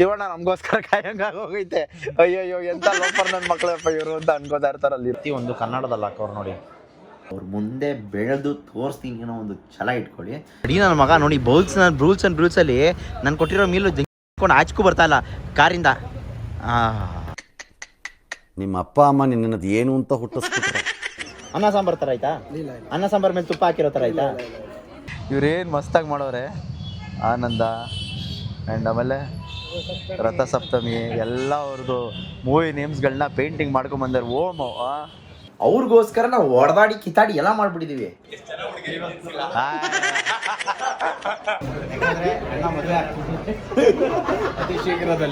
ಶಿವಣ್ಣ ನಮಗೋಸ್ಕರ ಕಾಯಂಗಾಗಿ ಹೋಗೈತೆ. ಅಯ್ಯಯ್ಯೋ ಎಂತ ಲೋಫರ್ ನನ್ನ ಮಕ್ಕಳಪ್ಪ ಇವರು ಅಂತ ಅನ್ಕೋತಾ ಇರ್ತಾರಲ್ಲಿ. ಒಂದು ಕನ್ನಡದಲ್ಲಿ ಹಾಕೋರು ನೋಡಿ, ಅವ್ರ ಮುಂದೆ ಬೆಳೆದು ತೋರಿಸ್ತೀನಿ ಏನೋ ಒಂದು ಛಲ ಇಟ್ಕೊಳ್ಳಿ. ಅಡಿ ನನ್ನ ಮಗ ನೋಡಿ ಬೌಲ್ಸ್ ರೂಲ್ಸ್ ಅಂಡ್ ರೂಲ್ಸಲ್ಲಿ ನಾನು ಕೊಟ್ಟಿರೋ ಮೀಲು ಕೊಂಡು ಆಚಕ್ಕೂ ಬರ್ತಾ ಇಲ್ಲ ಕಾರಿಂದ. ನಿಮ್ಮ ಅಪ್ಪ ಅಮ್ಮ ನಿನ್ನದು ಏನು ಅಂತ ಹುಟ್ಟಿಸ್ಬಿಟ್ರೆ ಅನ್ನ ಸಾಂಬಾರು ಥರ ಆಯ್ತಾ? ಅನ್ನ ಸಾಂಬಾರು ಮೇಲೆ ತುಪ್ಪ ಹಾಕಿರೋ ಥರ ಆಯ್ತಾ? ಇವ್ರೇನು ಮಸ್ತಾಗಿ ಮಾಡೋರೆ. ಆನಂದ ಆ್ಯಂಡ್ ಆಮೇಲೆ ರಥಸಪ್ತಮಿ ಎಲ್ಲ ಅವ್ರದ್ದು ಮೂವಿ ನೇಮ್ಸ್ಗಳನ್ನ ಪೇಂಟಿಂಗ್ ಮಾಡ್ಕೊಂಬಂದಾರೆ. ಓಮ್ ಅವ್ರಿಗೋಸ್ಕರ ನಾವು ಹೊಡೆದಾಡಿ ಕಿತ್ತಾಡಿ ಎಲ್ಲ ಮಾಡ್ಬಿಟ್ಟಿದೀವಿ.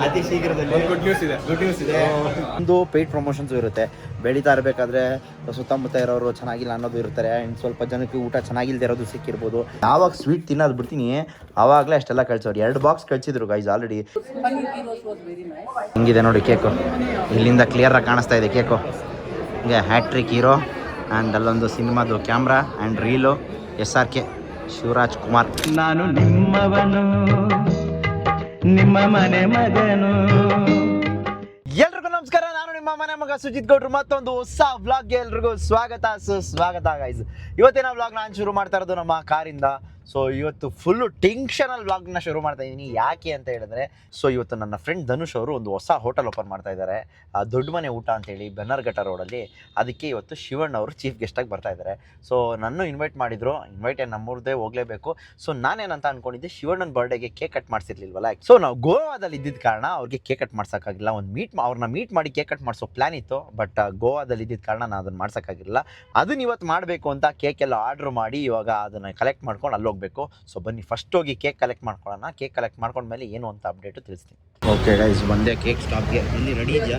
ಅತಿ ಶೀಘ್ರದಲ್ಲಿ ಗುಡ್ ನ್ಯೂಸ್ ಇದೆ. ಒಂದು ಪೇಯ್ಡ್ ಪ್ರಮೋಷನ್ಸ್ ಇರುತ್ತೆ. ಬೆಳೀತಾ ಇರಬೇಕಾದ್ರೆ ಸುತ್ತಮುತ್ತ ಇರೋರು ಚೆನ್ನಾಗಿಲ್ಲ ಅನ್ನೋದು ಇರ್ತಾರೆ. ಆ್ಯಂಡ್ ಸ್ವಲ್ಪ ಜನಕ್ಕೆ ಊಟ ಚೆನ್ನಾಗಿಲ್ದೇ ಇರೋದು ಸಿಕ್ಕಿರ್ಬೋದು. ಯಾವಾಗ ಸ್ವೀಟ್ ತಿನ್ನೋದು ಬಿಡ್ತೀನಿ ಆವಾಗಲೇ ಅಷ್ಟೆಲ್ಲ ಕಳ್ಸೋರು. 2 ಬಾಕ್ಸ್ ಕಳಿಸಿದ್ರು ಗೈಸ್ ಆಲ್ರೆಡಿ. ಹಿಂಗಿದೆ ನೋಡಿ ಕೇಕು, ಇಲ್ಲಿಂದ ಕ್ಲಿಯರಾಗಿ ಕಾಣಿಸ್ತಾ ಇದೆ ಕೇಕು. ಹಿಂಗೆ ಹ್ಯಾಟ್ರಿಕ್ ಹೀರೋ ಆ್ಯಂಡ್ ಅಲ್ಲೊಂದು ಸಿನಿಮಾದು camera and reel SRK Shivaraj Kumar. ನಾನು ನಿಮ್ಮವನು ನಿಮ್ಮ ಮನೆ ಮಗನು. ಎಲ್ರಿಗೂ ನಮಸ್ಕಾರ, ನಾನು ನಿಮ್ಮ ಮನೆ ಮಗ ಸುಜಿತ್ ಗೌಡ್ರು. ಮತ್ತೊಂದು ಹೊಸ ವ್ಲಾಗ್ಗೆ ಎಲ್ರಿಗೂ ಸ್ವಾಗತ ಗೈಸ್. ಇವತ್ತಿನ ವ್ಲಾಗ್ ನಾನು ಶುರು ಮಾಡ್ತಾ ಇರೋದು ನಮ್ಮ ಕಾರಿಂದ. ಸೊ ಇವತ್ತು ಫುಲ್ಲು ಟೆನ್ಷನಲ್ ವ್ಲಾಗ್ನ ಶುರು ಮಾಡ್ತಾ ಇದ್ದೀನಿ. ಯಾಕೆ ಅಂತ ಹೇಳಿದ್ರೆ, ಸೊ ಇವತ್ತು ನನ್ನ ಫ್ರೆಂಡ್ ಧನುಷ್ ಅವರು ಒಂದು ಹೊಸ ಹೋಟೆಲ್ ಓಪನ್ ಮಾಡ್ತಾ ಇದ್ದಾರೆ, ದೊಡ್ಡ ಮನೆ ಊಟ ಅಂತೇಳಿ ಬನ್ನರ್ಘಟ್ಟ ರೋಡಲ್ಲಿ. ಅದಕ್ಕೆ ಇವತ್ತು ಶಿವಣ್ಣ ಅವರು ಚೀಫ್ ಗೆಸ್ಟಾಗಿ ಬರ್ತಾ ಇದ್ದಾರೆ. ಸೊ ನನ್ನ ಇನ್ವೈಟ್ ಮಾಡಿದ್ರು. ಇನ್ವೈಟ್ ನಮ್ಮೂರದೇ ಹೋಗಲೇಬೇಕು. ಸೊ ನಾನೇನಂತ ಅಂದ್ಕೊಂಡಿದ್ದೆ, ಶಿವಣ್ಣನ ಬರ್ಡೇಗೆ ಕೇಕ್ ಕಟ್ ಮಾಡಿಸಿರ್ಲಿಲ್ವಲ್ಲ. ಸೊ ನಾವು ಗೋವಾದಲ್ಲಿ ಇದ್ದಿದ್ದ ಕಾರಣ ಅವ್ರಿಗೆ ಕೇಕ್ ಕಟ್ ಮಾಡ್ಸೋಕ್ಕಾಗಿಲ್ಲ. ಅವ್ರನ್ನ ಮೀಟ್ ಮಾಡಿ ಕೇಕ್ ಕಟ್ ಮಾಡಿಸೋ ಪ್ಲ್ಯಾನ್ ಇತ್ತು. ಬಟ್ ಗೋವಾದಲ್ಲಿ ಇದ್ದಿದ್ದ ಕಾರಣ ನಾನು ಅದನ್ನು ಮಾಡ್ಸೋಕ್ಕಾಗಿಲ್ಲ. ಅದನ್ನ ಇವತ್ತು ಮಾಡಬೇಕು ಅಂತ ಕೇಕ್ ಎಲ್ಲ ಆರ್ಡ್ರ್ ಮಾಡಿ ಇವಾಗ ಅದನ್ನು ಕಲೆಕ್ಟ್ ಮಾಡ್ಕೊಂಡು ಅಲ್ಲಿ ಹೋಗಬೇಕು. ಸೊ ಬನ್ನಿ ಫಸ್ಟ್ ಹೋಗಿ ಕೇಕ್ ಕಲೆಕ್ಟ್ ಮಾಡ್ಕೊಳ್ಳೋಣ. ಕೇಕ್ ಕಲೆಕ್ಟ್ ಮಾಡ್ಕೊಂಡ್ಮೇಲೆ ಏನು ಅಂತ ಅಪ್ಡೇಟು ತಿಳಿಸ್ತೀನಿ. ಓಕೆ ಗೈಸ್, ಬಂದೆ ಕೇಕ್ ಸ್ಟಾಪ್ಗೆ. ಇಲ್ಲಿ ರೆಡಿ ಇದೆಯಾ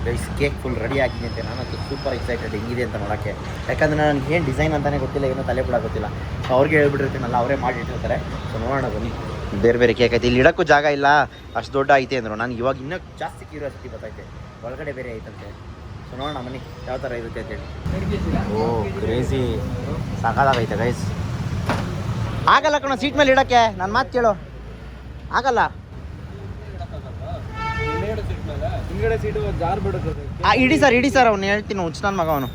ಗೈಸ್? ಕೇಕ್ ಫುಲ್ ರೆಡಿ ಆಗಿದೆ ಅಂತೆ. ನಾನಂತೂ ಸೂಪರ್ ಎಕ್ಸೈಟೆಡ್ ಹೆಂಗಿದೆ ಅಂತ ನೋಡೋಕ್ಕೆ. ಯಾಕಂದರೆ ನನಗೆ ಏನು ಡಿಸೈನ್ ಅಂತಲೇ ಗೊತ್ತಿಲ್ಲ, ಏನೋ ತಲೆ ಕೂಡ ಗೊತ್ತಿಲ್ಲ. ಸೊ ಅವ್ರಿಗೆ ಹೇಳ್ಬಿಟ್ಟಿರ್ತೀನಲ್ಲ, ಅವರೇ ಮಾಡಿಟ್ಟಿರ್ತಾರೆ. ಸೊ ನೋಡೋಣ ಬನ್ನಿ. ಬೇರೆ ಬೇರೆ ಕೇಕ್ ಐತೆ, ಇಲ್ಲಿ ಇಡೋಕ್ಕೂ ಜಾಗ ಇಲ್ಲ, ಅಷ್ಟು ದೊಡ್ಡ ಐತೆ ಅಂದರು. ನನಗೆ ಇವಾಗ ಇನ್ನೂ ಜಾಸ್ತಿ ಕ್ಯೂರಿಯಾಸಿಟಿ ಗೊತ್ತೈತೆ, ಒಳಗಡೆ ಬೇರೆ ಐತಂತೆ. ಸೊ ನೋಡೋಣ ಬನ್ನಿ ಯಾವ ಥರ ಇರುತ್ತೆ ಅಂತೇಳಿ. ಓ ಕ್ರೇಜಿ, ಸಾಕಾಗೈತೆ ಗೈಸ್. ಆಗಲ್ಲ ಕಣ ಸೀಟ್ ಮೇಲೆ ಇಡೋಕ್ಕೆ, ನನ್ನ ಮಾತು ಕೇಳು, ಆಗಲ್ಲ. ಇಡಿ ಸರ್ ಅವ್ನು ಹೇಳ್ತೀನಿ, ಹುಚ್ಚ ನನ್ನ ಮಗ ಅವನು.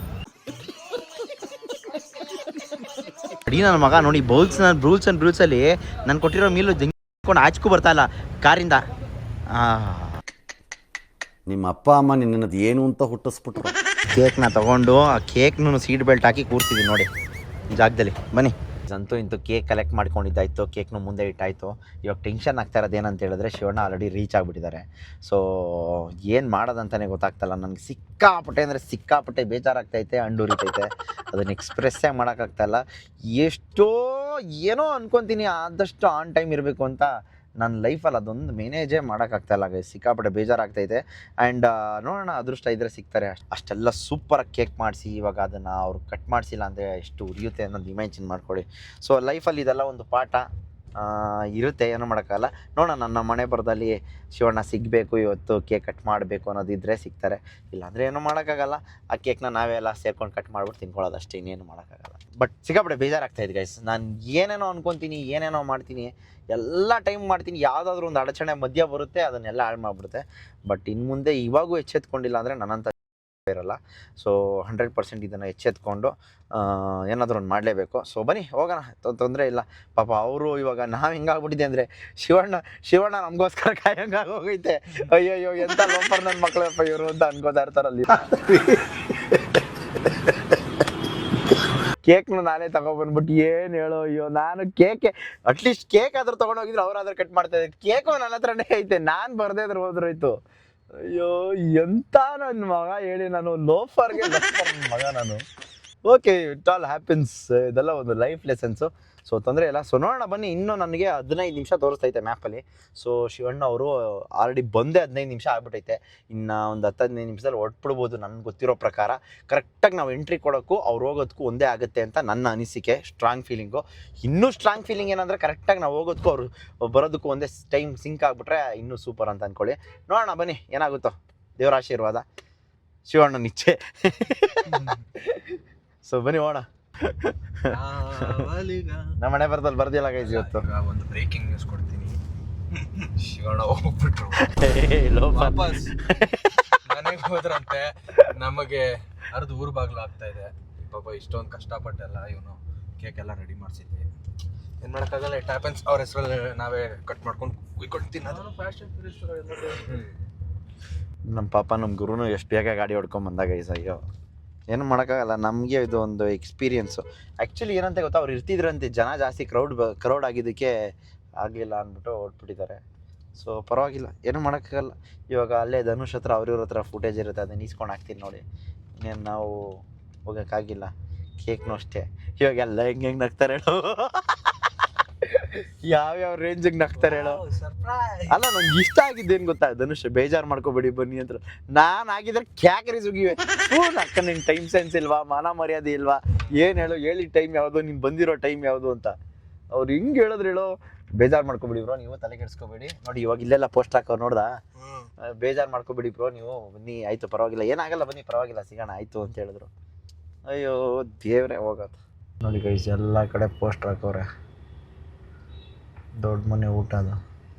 ಅಡಿ ನನ್ನ ಮಗ ನೋಡಿ ಬೌಲ್ಸ್ ರೂಲ್ಸ್ ಅಂಡ್ ರೂಲ್ಸಲ್ಲಿ ನಾನು ಕೊಟ್ಟಿರೋ ಮೀಲು ಕೊಂಡು ಆಚಕ್ಕೂ ಬರ್ತಾ ಇಲ್ಲ ಕಾರಿಂದ. ನಿಮ್ಮ ಅಪ್ಪ ಅಮ್ಮ ನಿನ್ನದು ಏನು ಅಂತ ಹುಟ್ಟಿಸ್ಬಿಟ್ರು. ಕೇಕ್ನ ತೊಗೊಂಡು ಆ ಕೇಕ್ನು ಸೀಟ್ ಬೆಲ್ಟ್ ಹಾಕಿ ಕೂರ್ಸಿದ್ದೀನಿ ನೋಡಿ ಜಾಗದಲ್ಲಿ. ಬನ್ನಿ. ಅಂತೂ ಇಂತೂ ಕೇಕ್ ಕಲೆಕ್ಟ್ ಮಾಡ್ಕೊಂಡಿದ್ದಾಯಿತು, ಕೇಕ್ನು ಮುಂದೆ ಇಟ್ಟಾಯಿತು. ಇವಾಗ ಟೆನ್ಷನ್ ಆಗ್ತಾ ಇರೋದು ಏನಂತ ಹೇಳಿದ್ರೆ, ಶಿವಣ್ಣ ಆಲ್ರೆಡಿ ರೀಚ್ ಆಗಿಬಿಟ್ಟಿದ್ದಾರೆ. ಸೊ ಏನು ಮಾಡೋದಂತಲೇ ಗೊತ್ತಾಗ್ತಾಯಿಲ್ಲ ನನಗೆ. ಸಿಕ್ಕಾಪಟ್ಟೆ ಬೇಜಾರಾಗ್ತೈತೆ, ಅಂಡೂರಿತೈತೆ. ಅದನ್ನು ಎಕ್ಸ್ಪ್ರೆಸ್ಸೇ ಮಾಡೋಕ್ಕಾಗ್ತಾಯಿಲ್ಲ. ಎಷ್ಟೋ ಏನೋ ಅಂದ್ಕೊತೀನಿ, ಆದಷ್ಟು ಆನ್ ಟೈಮ್ ಇರಬೇಕು ಅಂತ. ನನ್ನ ಲೈಫಲ್ಲಿ ಅದೊಂದು ಮೇನೇಜೇ ಮಾಡೋಕ್ಕಾಗ್ತಾಯಿಲ್ಲ ಗೈಸ್. ಸಿಕ್ಕಾಪಟ್ಟೆ ಬೇಜಾರಾಗ್ತೈತೆ. ಆ್ಯಂಡ್ ನೋಡೋಣ, ಅದೃಷ್ಟ ಇದ್ದರೆ ಸಿಗ್ತಾರೆ. ಅಷ್ಟೆಲ್ಲ ಸೂಪರಾಗಿ ಕೇಕ್ ಮಾಡಿಸಿ ಇವಾಗ ಅದನ್ನು ಅವ್ರು ಕಟ್ ಮಾಡಿಸಿಲ್ಲ ಅಂದರೆ ಎಷ್ಟು ಉರಿಯುತ್ತೆ ಅನ್ನೋದು ಇಮ್ಯಾಜಿನ್ ಮಾಡ್ಕೊಳ್ಳಿ. ಸೊ ಲೈಫಲ್ಲಿ ಇದೆಲ್ಲ ಒಂದು ಪಾಠ ಇರುತ್ತೆ, ಏನೂ ಮಾಡೋಕ್ಕಾಗಲ್ಲ. ನೋಡೋಣ, ನನ್ನ ಮನೆ ಬರದಲ್ಲಿ ಶಿವಣ್ಣ ಸಿಗಬೇಕು, ಇವತ್ತು ಕೇಕ್ ಕಟ್ ಮಾಡಬೇಕು ಅನ್ನೋದಿದ್ದರೆ ಸಿಗ್ತಾರೆ, ಇಲ್ಲಾಂದರೆ ಏನೂ ಮಾಡೋಕ್ಕಾಗಲ್ಲ. ಆ ಕೇಕ್ನ ನಾವೇ ಎಲ್ಲ ಸೇರ್ಕೊಂಡು ಕಟ್ ಮಾಡ್ಬಿಟ್ಟು ತಿನ್ಕೊಳ್ಳೋದು ಅಷ್ಟೇ, ಇನ್ನೇನು ಮಾಡೋಕ್ಕಾಗಲ್ಲ. ಬಟ್ ಸಿಕ್ಕಾಪಟ್ಟೆ ಬೇಜಾರಾಗ್ತಾಯಿದೆ ಗೈಸ್. ನಾನು ಏನೇನೋ ಅಂದ್ಕೊತೀನಿ, ಏನೇನೋ ಮಾಡ್ತೀನಿ, ಎಲ್ಲ ಟೈಮ್ ಮಾಡ್ತೀನಿ, ಯಾವುದಾದ್ರೂ ಒಂದು ಅಡಚಣೆ ಮಧ್ಯ ಬರುತ್ತೆ, ಅದನ್ನೆಲ್ಲ ಹಾಳು ಮಾಡಿಬಿಡುತ್ತೆ. ಬಟ್ ಇನ್ನು ಮುಂದೆ ಇವಾಗೂ ಎಚ್ಚೆತ್ಕೊಂಡಿಲ್ಲ ಅಂದರೆ ನನ್ನಂತ ಇರಲ್ಲ. ಸೊ 100% ಇದನ್ನು ಎಚ್ಚೆತ್ಕೊಂಡು ಏನಾದರೂ ಒಂದು ಮಾಡಲೇಬೇಕು. ಸೊ ಬನ್ನಿ ಹೋಗೋಣ, ತೊಂದರೆ ಇಲ್ಲ. ಪಾಪ ಅವರು ಇವಾಗ ನಾವು ಹಿಂಗಾಗ್ಬಿಟ್ಟಿದೆ ಅಂದರೆ, ಶಿವಣ್ಣ ನಮಗೋಸ್ಕರ ಕಾಯಂಗಾಗಿ ಹೋಗೈತೆ. ಅಯ್ಯಯ್ಯೋ ಎಂಥ ಲೋಫರ್ ನನ್ನ ಮಕ್ಕಳಪ್ಪ ಇವರು ಅಂತ ಅನ್ಕೋತಾ ಇರ್ತಾರಲ್ಲಿ. ಕೇಕ್ನು ನಾನೇ ತಗೊಬಂದ್ಬಿಟ್ಟು ಏನು ಹೇಳೋ, ಅಯ್ಯೋ ನಾನು ಅಟ್ಲೀಸ್ಟ್ ಕೇಕ್ ಆದ್ರೂ ತೊಗೊಂಡೋಗಿದ್ರೆ ಅವರಾದ್ರೂ ಕಟ್ ಮಾಡ್ತಾ ಇದ್ದಾರೆ. ಕೇಕು ನನ್ನ ಹತ್ರನೇ ಐತೆ, ನಾನು ಬರದೇ ಇದ್ರೆ ಹೋದ್ರೋಯ್ತು. ಅಯ್ಯೋ ಎಂತ ನನ್ನ ಮಗ ಹೇಳಿ, ನಾನು ಲೋಫರ್ಗೆ ಮಗ ನಾನು. Okay, it all happens. ಇದೆಲ್ಲ ಒಂದು ಲೈಫ್ ಲೆಸನ್ಸು. ಸೊ ತೊಂದರೆ ಇಲ್ಲ. ಸೊ ನೋಡೋಣ ಬನ್ನಿ. ಇನ್ನೂ ನನಗೆ 15 ನಿಮಿಷ ತೋರಿಸ್ತೈತೆ ಮ್ಯಾಪಲ್ಲಿ. ಸೊ ಶಿವಣ್ಣ ಅವರು ಆಲ್ರೆಡಿ ಬಂದೇ 15 ನಿಮಿಷ ಆಗ್ಬಿಟ್ಟೈತೆ. ಇನ್ನು ಒಂದು 10-15 ನಿಮಿಷದಲ್ಲಿ ಹೊರಟ್ಬಿಡ್ಬೋದು ನನಗೆ ಗೊತ್ತಿರೋ ಪ್ರಕಾರ. ಕರೆಕ್ಟಾಗಿ ನಾವು ಎಂಟ್ರಿ ಕೊಡೋಕ್ಕೂ ಅವ್ರು ಹೋಗೋದಕ್ಕೂ ಒಂದೇ ಆಗುತ್ತೆ ಅಂತ ನನ್ನ ಅನಿಸಿಕೆ, ಸ್ಟ್ರಾಂಗ್ ಫೀಲಿಂಗು. ಇನ್ನೂ ಸ್ಟ್ರಾಂಗ್ ಫೀಲಿಂಗ್ ಏನಂದರೆ, ಕರೆಕ್ಟಾಗಿ ನಾವು ಹೋಗೋದಕ್ಕೂ ಅವರು ಬರೋದಕ್ಕೂ ಒಂದೇ ಟೈಮ್ ಸಿಂಕ್ ಆಗಿಬಿಟ್ರೆ ಇನ್ನೂ ಸೂಪರ್ ಅಂತ ಅಂದ್ಕೊಳ್ಳಿ. ನೋಡೋಣ ಬನ್ನಿ ಏನಾಗುತ್ತೋ, ದೇವರ ಆಶೀರ್ವಾದ, ಶಿವಣ್ಣನ ಇಚ್ಛೆ. ಸೊ ಬನ್ನಿ ಹೋಗೋಣ. ನಮ್ಮ ಮನೆ ಬರ್ದಲ್ಲಿ ಬರ್ದಿಲ್ಲ ಗೈಸ್. ಇವತ್ತು ಒಂದು ಬ್ರೇಕಿಂಗ್ ನ್ಯೂಸ್ ಕೊಡ್ತೀನಿ. ಶಿವಣ್ಣ ಹೋಗ್ಬಿಟ್ರು ವಾಪಸ್ ಮನೆಗೆ ಹೋದ್ರಂತೆ. ನಮಗೆ ಅರ್ಧ ಊರ್ ಬಾಗ್ಲು ಆಗ್ತಾ ಇದೆ. ಪಾಪ ಇಷ್ಟೊಂದು ಕಷ್ಟಪಟ್ಟೆಲ್ಲ ಇವನು ಕೇಕ್ ಎಲ್ಲ ರೆಡಿ ಮಾಡಿಸಿದ್ವಿ. ಏನ್ ಮಾಡಕ್ಕಾಗಲ್ಲ, ಇಟ್ ಹ್ಯಾಪನ್ಸ್. ಅವ್ರ ಹೆಸರಲ್ಲಿ ನಾವೇ ಕಟ್ ಮಾಡ್ಕೊಂಡು ಕುಯ್ಕೊಂಡು ತಿನ್ನೋದು. ನಮ್ಮ ಪಾಪ ನಮ್ಮ ಗುರುನು ಎಷ್ಟು ಬೇಗ ಗಾಡಿ ಹೊಡ್ಕೊಂಡ್ ಬಂದಾಗ ಅಯ್ಯೋ ಏನು ಮಾಡೋಕ್ಕಾಗಲ್ಲ. ನಮಗೆ ಇದು ಒಂದು ಎಕ್ಸ್ಪೀರಿಯೆನ್ಸು. ಆ್ಯಕ್ಚುಲಿ ಏನಂತ ಗೊತ್ತಾ, ಅವ್ರು ಇರ್ತಿದ್ರಂತೆ, ಜನ ಜಾಸ್ತಿ ಕ್ರೌಡ್ ಆಗಿದ್ದಕ್ಕೆ ಆಗಲಿಲ್ಲ ಅಂದ್ಬಿಟ್ಟು ಹೊಟ್ಬಿಟ್ಟಿದ್ದಾರೆ. ಸೊ ಪರವಾಗಿಲ್ಲ, ಏನು ಮಾಡೋಕ್ಕಾಗಲ್ಲ. ಇವಾಗ ಅಲ್ಲೇ ಧನುಷ್ ಹತ್ರ ಅವ್ರ ಹತ್ರ ಫುಟೇಜ್ ಇರುತ್ತೆ, ಅದನ್ನ ಈಸ್ಕೊಂಡು ಹಾಕ್ತೀನಿ ನೋಡಿ. ಇನ್ನೇನು ನಾವು ಹೋಗೋಕ್ಕಾಗಿಲ್ಲ. ಕೇಕ್ನು ಅಷ್ಟೇ. ಇವಾಗ ಎಲ್ಲ ಹೆಂಗೆ ನಗ್ತಾರೆ ಹೇಳೋ, ಯಾವ್ಯಾವ ರೇಂಜಿಗೆ ನಗ್ತಾರೆ ಹೇಳೋ. ಅಲ್ಲ, ನಂಗೆ ಇಷ್ಟ ಆಗಿದ್ದೇನು ಗೊತ್ತಾ, ಧನುಷ್ ಬೇಜಾರು ಮಾಡ್ಕೋಬೇಡಿ ಬನ್ನಿ ಅಂತ. ನಾನು ಆಗಿದ್ರೆ ಕ್ಯಾಕರಿ ಸುಗಿವೆ. ಅಕ್ಕ ನಿಂಗೆ ಟೈಮ್ ಸೆನ್ಸ್ ಇಲ್ವಾ, ಮಾನ ಮರ್ಯಾದೆ ಇಲ್ವಾ, ಏನು ಹೇಳು, ಹೇಳಿ ಟೈಮ್ ಯಾವುದು, ನೀನು ಬಂದಿರೋ ಟೈಮ್ ಯಾವುದು ಅಂತ. ಅವ್ರು ಹಿಂಗೆ ಹೇಳಿದ್ರು ಹೇಳೋ, ಬೇಜಾರು ಮಾಡ್ಕೊಬೇಡಿ ಬ್ರೋ, ನೀವು ತಲೆ ಕೆಡಿಸ್ಕೋಬೇಡಿ. ನೋಡಿ ಇವಾಗ ಇಲ್ಲೆಲ್ಲ ಪೋಸ್ಟ್ ಹಾಕೋರು ನೋಡ್ದಾ, ಬೇಜಾರು ಮಾಡ್ಕೊಬೇಡಿ ಬ್ರೋ, ನೀವು ಬನ್ನಿ, ಆಯಿತು ಪರವಾಗಿಲ್ಲ, ಏನಾಗಲ್ಲ ಬನ್ನಿ ಪರವಾಗಿಲ್ಲ, ಸಿಗೋಣ ಆಯಿತು ಅಂತ ಹೇಳಿದ್ರು. ಅಯ್ಯೋ ದೇವ್ರೆ ಹೋಗೋದು. ನೋಡಿ ಗೈಸ್, ಎಲ್ಲ ಕಡೆ ಪೋಸ್ಟರ್ ಹಾಕೋರೆ, ದೊಡ್ಡ ಮನೆ ಊಟ ಅದು.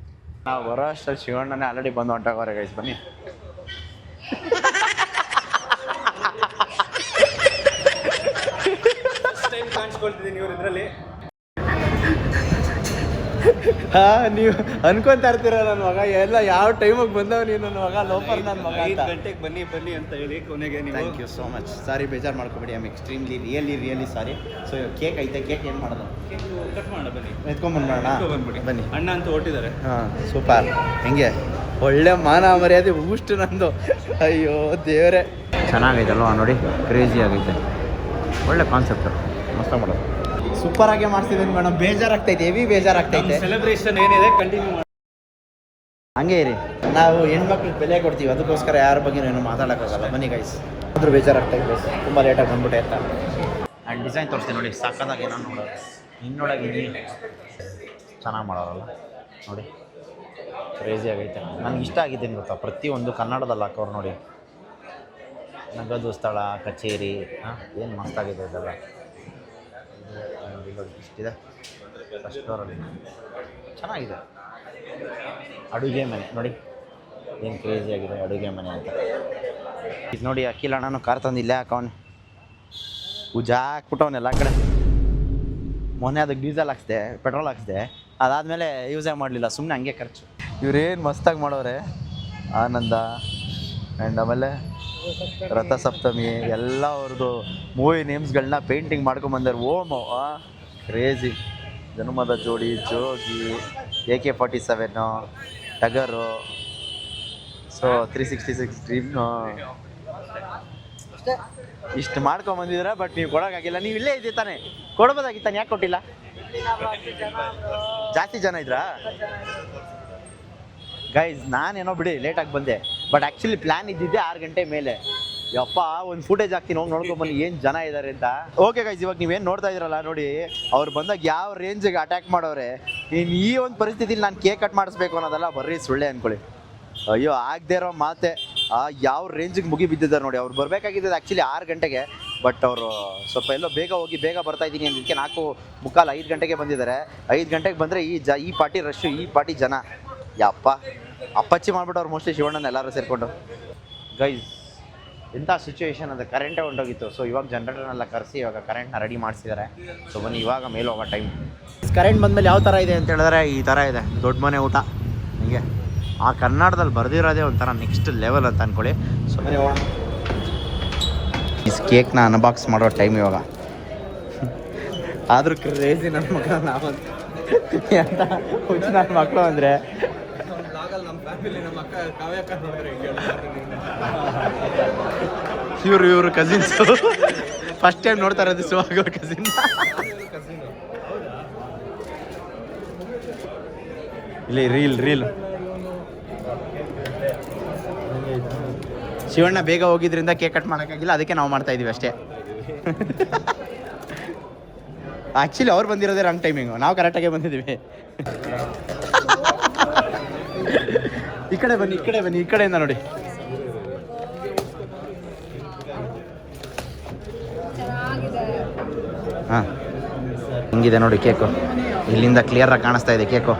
ನಾವು ಬರೋ ಅಷ್ಟರಲ್ಲಿ ಶಿವಣ್ಣನೇ ಆಲ್ರೆಡಿ ಬಂದು ಹೊಂಟಾಗೋರೆ ಗೈಸ್, ಬನ್ನಿ. ಕಾಣಿಸ್ಕೊಳ್ತಿದ್ದೀನಿ ಇವ್ರ ಇದರಲ್ಲಿ. ನೀವು ಅನ್ಕೊಂತಾ ಇರ್ತೀರ ನನ್ನ ಮಗ ಎಲ್ಲ ಯಾವ ಟೈಮಿಗೆ ಬಂದವ ನೀನು ನನ್ನ ಮಗ ಲೋಪರ್ ನನ್ನ ಮಗ. 5 ಗಂಟೆಗೆ ಬನ್ನಿ ಅಂತ ಹೇಳಿ ಕೊನೆಗೆ ನೀವು. Thank you so much. Sorry, ಬೇಜಾರು ಮಾಡ್ಕೊಬೇಡಿ. I am extremely really sorry. So cake ಐತೆ, ಕೇಕ್ ಏನು ಮಾಡೋದು, ಕಟ್ ಮಾಡೋಣ ಬನ್ನಿ, ಎತ್ಕೊಂಡ್ಬಂದ್ಬಿಡಿ ಬನ್ನಿ. ಅಣ್ಣ ಅಂತ ಹೊಟ್ಟಿದ್ದಾರೆ. ಹಾಂ ಸೂಪರ್. ಹೆಂಗೆ ಒಳ್ಳೆ ಮಾನ ಮರ್ಯಾದೆ ಬೂಸ್ಟ್ ನಂದು. ಅಯ್ಯೋ ದೇವರೇ, ಚೆನ್ನಾಗೈತಲ್ವ ನೋಡಿ, ಕ್ರೇಜಿ ಆಗೈತೆ. ಒಳ್ಳೆ ಕಾನ್ಸೆಪ್ಟು, ಮಸ್ತ್ ಮಾಡೋದು. ಸೂಪರ್ ಆಗೇ ಮಾಡ್ತಿದ್ದೀನಿ ಮೇಡಮ್. ಬೇಜಾರಾಗ್ತೈತೆ, ಹೆವಿ ಬೇಜಾರಾಗ್ತೈತೆ. ಸೆಲೆಬ್ರೇಷನ್ ಏನಿದೆ ಕಂಟಿನ್ಯೂ ಮಾಡಿ. ಹಂಗೆ ಇರಿ, ನಾವು ಹೆಣ್ಮಕ್ಳಿಗೆ ಬೆಲೆ ಕೊಡ್ತೀವಿ, ಅದಕ್ಕೋಸ್ಕರ ಯಾರ ಬಗ್ಗೆ ಏನು ಮಾತಾಡೋಕ್ಕಾಗಲ್ಲ. ಬನ್ನಿ ಗೈಸ್. ಆದರೂ ಬೇಜಾರಾಗ್ತಾಯಿದೆ ಗೈಸ್, ತುಂಬ ಲೇಟಾಗಿ ಬಂದ್ಬಿಟ್ಟೆ ಅಂತ. ಆ್ಯಂಡ್ ಡಿಸೈನ್ ತೋರಿಸ್ತೀನಿ ನೋಡಿ, ಸಾಕಾಗಿ ನಾನು ನೋಡೋದು. ಇನ್ನೊಳಗೆ ಚೆನ್ನಾಗಿ ಮಾಡೋರಲ್ಲ ನೋಡಿ, ಕ್ರೇಜಿ ಆಗೈತೆ. ನನಗೆ ಇಷ್ಟ ಆಗಿದ್ದೇನೆ ಗೊತ್ತಾ, ಪ್ರತಿಯೊಂದು ಕನ್ನಡದಲ್ಲಿ ಹಾಕೋರು ನೋಡಿ. ನಗದು ಸ್ಥಳ, ಕಚೇರಿ, ಏನು ಮಸ್ತಾಗಿದೆ ಇದೆಲ್ಲ. ಇಷ್ಟಿದೆ ಫಸ್ಟ್ ಫ್ಲೋರಲ್ಲಿ, ಚೆನ್ನಾಗಿದೆ. ಅಡುಗೆ ಮನೆ ನೋಡಿ, ಏನು ಕ್ರೇಜಿ ಆಗಿದೆ ಅಡುಗೆ ಮನೆ ಅಂತ. ಇದು ನೋಡಿ, ಅಖಿಲ್ ಅಣ್ಣನು ಕಾರ್ ತಂದು ಇಲ್ಲೇ ಹಾಕವನು, ಪೂಜಾ ಹಾಕ್ಬಿಟ್ಟವನ್ನೆಲ್ಲ ಕಡೆ. ಮೊನ್ನೆ ಅದಕ್ಕೆ ಡೀಸೆಲ್ ಹಾಕ್ಸಿದೆ, ಪೆಟ್ರೋಲ್ ಹಾಕ್ಸಿದೆ, ಅದಾದಮೇಲೆ ಯೂಸೇ ಮಾಡಲಿಲ್ಲ, ಸುಮ್ಮನೆ ಹಂಗೆ ಖರ್ಚು. ಇವರೇನು ಮಸ್ತಾಗಿ ಮಾಡೋರೆ. ಆನಂದ ಆ್ಯಂಡ್ ಆಮೇಲೆ ರಥಸಪ್ತಮಿ ಎಲ್ಲ ಅವ್ರದ್ದು ಮೂವಿ ನೇಮ್ಸ್ಗಳನ್ನ ಪೇಂಟಿಂಗ್ ಮಾಡ್ಕೊಂಬಂದಾರೆ. ಓಮೋ ಕ್ರೇಜಿ. ಜನ್ಮದ ಜೋಡಿ, ಜೋಗಿ, AK-47, ಟಗರು, ಸೊ 366 ಡ್ರೀಮ್ನು ಇಷ್ಟು ಮಾಡ್ಕೊಂಬಂದಿದ್ರೆ. ಬಟ್ ನೀವು ಕೊಡೋಕ್ಕಾಗಿಲ್ಲ, ನೀವು ಇಲ್ಲೇ ಇದ್ದೀವಿ ತಾನೆ, ಕೊಡ್ಬೋದಾಗಿತ್ತಾನೆ, ಯಾಕೆ ಕೊಟ್ಟಿಲ್ಲ? ಜಾಸ್ತಿ ಜನ ಇದ್ರಾ ಗೈಸ್? ನಾನೇನೋ ಬಿಡಿ ಲೇಟಾಗಿ ಬಂದೆ, ಬಟ್ ಆ್ಯಕ್ಚುಲಿ ಪ್ಲ್ಯಾನ್ ಇದ್ದಿದ್ದೆ 6 ಗಂಟೆ ಮೇಲೆ. ಯಪ್ಪ, ಒಂದು ಫುಟೇಜ್ ಹಾಕ್ತೀನಿ, ಹೋಗಿ ನೋಡ್ಕೊಂಬನ್ನಿ ಏನು ಜನ ಇದ್ದಾರೆ ಅಂತ. ಓಕೆ ಗೈಸ್, ಇವಾಗ ನೀವೇನು ನೋಡ್ತಾ ಇದ್ರಲ್ಲ ನೋಡಿ, ಅವ್ರು ಬಂದಾಗ ಯಾವ ರೇಂಜಿಗೆ ಅಟ್ಯಾಕ್ ಮಾಡೋರೆ. ಇನ್ನು ಈ ಒಂದು ಪರಿಸ್ಥಿತಿಲಿ ನಾನು ಕೇಕ್ ಕಟ್ ಮಾಡಿಸ್ಬೇಕು ಅನ್ನೋದಲ್ಲ ಬರ್ರಿ ಸುಳ್ಳೆ ಅಂದ್ಕೊಳ್ಳಿ. ಅಯ್ಯೋ, ಆಗದೆ ಇರೋ ಮಾತೆ. ಯಾವ ರೇಂಜಿಗೆ ಮುಗಿ ಬಿದ್ದಿದ್ದಾರೆ ನೋಡಿ. ಅವ್ರು ಬರಬೇಕಾಗಿದ್ದು ಆ್ಯಕ್ಚುಲಿ 6 ಗಂಟೆಗೆ, ಬಟ್ ಅವರು ಸ್ವಲ್ಪ ಎಲ್ಲೋ ಬೇಗ ಹೋಗಿ ಬೇಗ ಬರ್ತಾ ಇದ್ದೀನಿ ಅಂದಿದ್ದಕ್ಕೆ 4:45 5 ಗಂಟೆಗೆ ಬಂದಿದ್ದಾರೆ. 5 ಗಂಟೆಗೆ ಬಂದರೆ ಈ ಪಾರ್ಟಿ ರಶ್ಶು, ಈ ಪಾರ್ಟಿ ಜನ. ಯಪ್ಪ, ಅಪ್ಪಚ್ಚಿ ಮಾಡ್ಬಿಟ್ಟು ಅವ್ರು ಮೋಸ್ಟ್ಲಿ ಶಿವಣ್ಣನ ಎಲ್ಲರೂ ಸೇರಿಕೊಂಡು. ಗೈಸ್, ಎಂಥ ಸಿಚುವೇಶನ್ ಅದು, ಕರೆಂಟೇ ಹೊಂಟೋಗಿತ್ತು. ಸೊ ಇವಾಗ ಜನ್ರೇಟರ್ನೆಲ್ಲ ಕರೆಸಿ ಇವಾಗ ಕರೆಂಟ್ನ ರೆಡಿ ಮಾಡಿಸಿದ್ದಾರೆ. ಸೊ ಬನ್ನಿ, ಇವಾಗ ಮೇಲೆ ಹೋಗೋ ಟೈಮ್. ಕರೆಂಟ್ ಬಂದಮೇಲೆ ಯಾವ ಥರ ಇದೆ ಅಂತ ಹೇಳಿದ್ರೆ ಈ ಥರ ಇದೆ, ದೊಡ್ಡ ಮನೆ ಊಟ. ಹೀಗೆ ಆ ಕನ್ನಡದಲ್ಲಿ ಬರೆದಿರೋದೇ ಒಂಥರ ನೆಕ್ಸ್ಟ್ ಲೆವೆಲ್ ಅಂತ ಅಂದ್ಕೊಳ್ಳಿ. ಸೊ ಬನ್ನಿ ಹೋಗೋಣ. ಈ ಕೇಕ್ನ ಅನ್ಬಾಕ್ಸ್ ಮಾಡೋ ಟೈಮ್ ಇವಾಗ. ಆದರೂ ಕ್ರೇಜಿ ನನ್ನ ಮಕ್ಕಳು ನಾವಂತ ಅಂತ ಹುಚ್ಚು ನನ್ನ ಮಕ್ಕಳು ಅಂದರೆ. ನಮ್ಮ ಫ್ಯಾಮಿಲಿ, ನಮ್ಮ ಅಕ್ಕ ಕಾವ್ಯಕ್ಕ ನೋಡಿದ್ರೆ ಇವರು ಕಸಿನ್ಸು ಫಸ್ಟ್ ಟೈಮ್ ನೋಡ್ತಾ ಇರೋದು ಸುವಾಗ ಅವ್ರ ಕಸಿನ್. ಇಲ್ಲಿ ರೀಲ್ ಶಿವಣ್ಣ ಬೇಗ ಹೋಗಿದ್ರಿಂದ ಕೇಕ್ ಕಟ್ ಮಾಡೋಕ್ಕಾಗಿಲ್ಲ, ಅದಕ್ಕೆ ನಾವು ಮಾಡ್ತಾ ಇದೀವಿ ಅಷ್ಟೇ. ಆ್ಯಕ್ಚುಲಿ ಅವ್ರು ಬಂದಿರೋದೇ ರಾಂಗ್ ಟೈಮಿಂಗು, ನಾವು ಕರೆಕ್ಟಾಗೇ ಬಂದಿದ್ದೀವಿ. ಈ ಕಡೆ ಬನ್ನಿ, ಈ ಕಡೆಯಿಂದ ನೋಡಿ. ಹಾಂ, ಹಿಂಗಿದೆ ನೋಡಿ ಕೇಕು. ಇಲ್ಲಿಂದ ಕ್ಲಿಯರಾಗಿ ಕಾಣಿಸ್ತಾ ಇದೆ ಕೇಕು.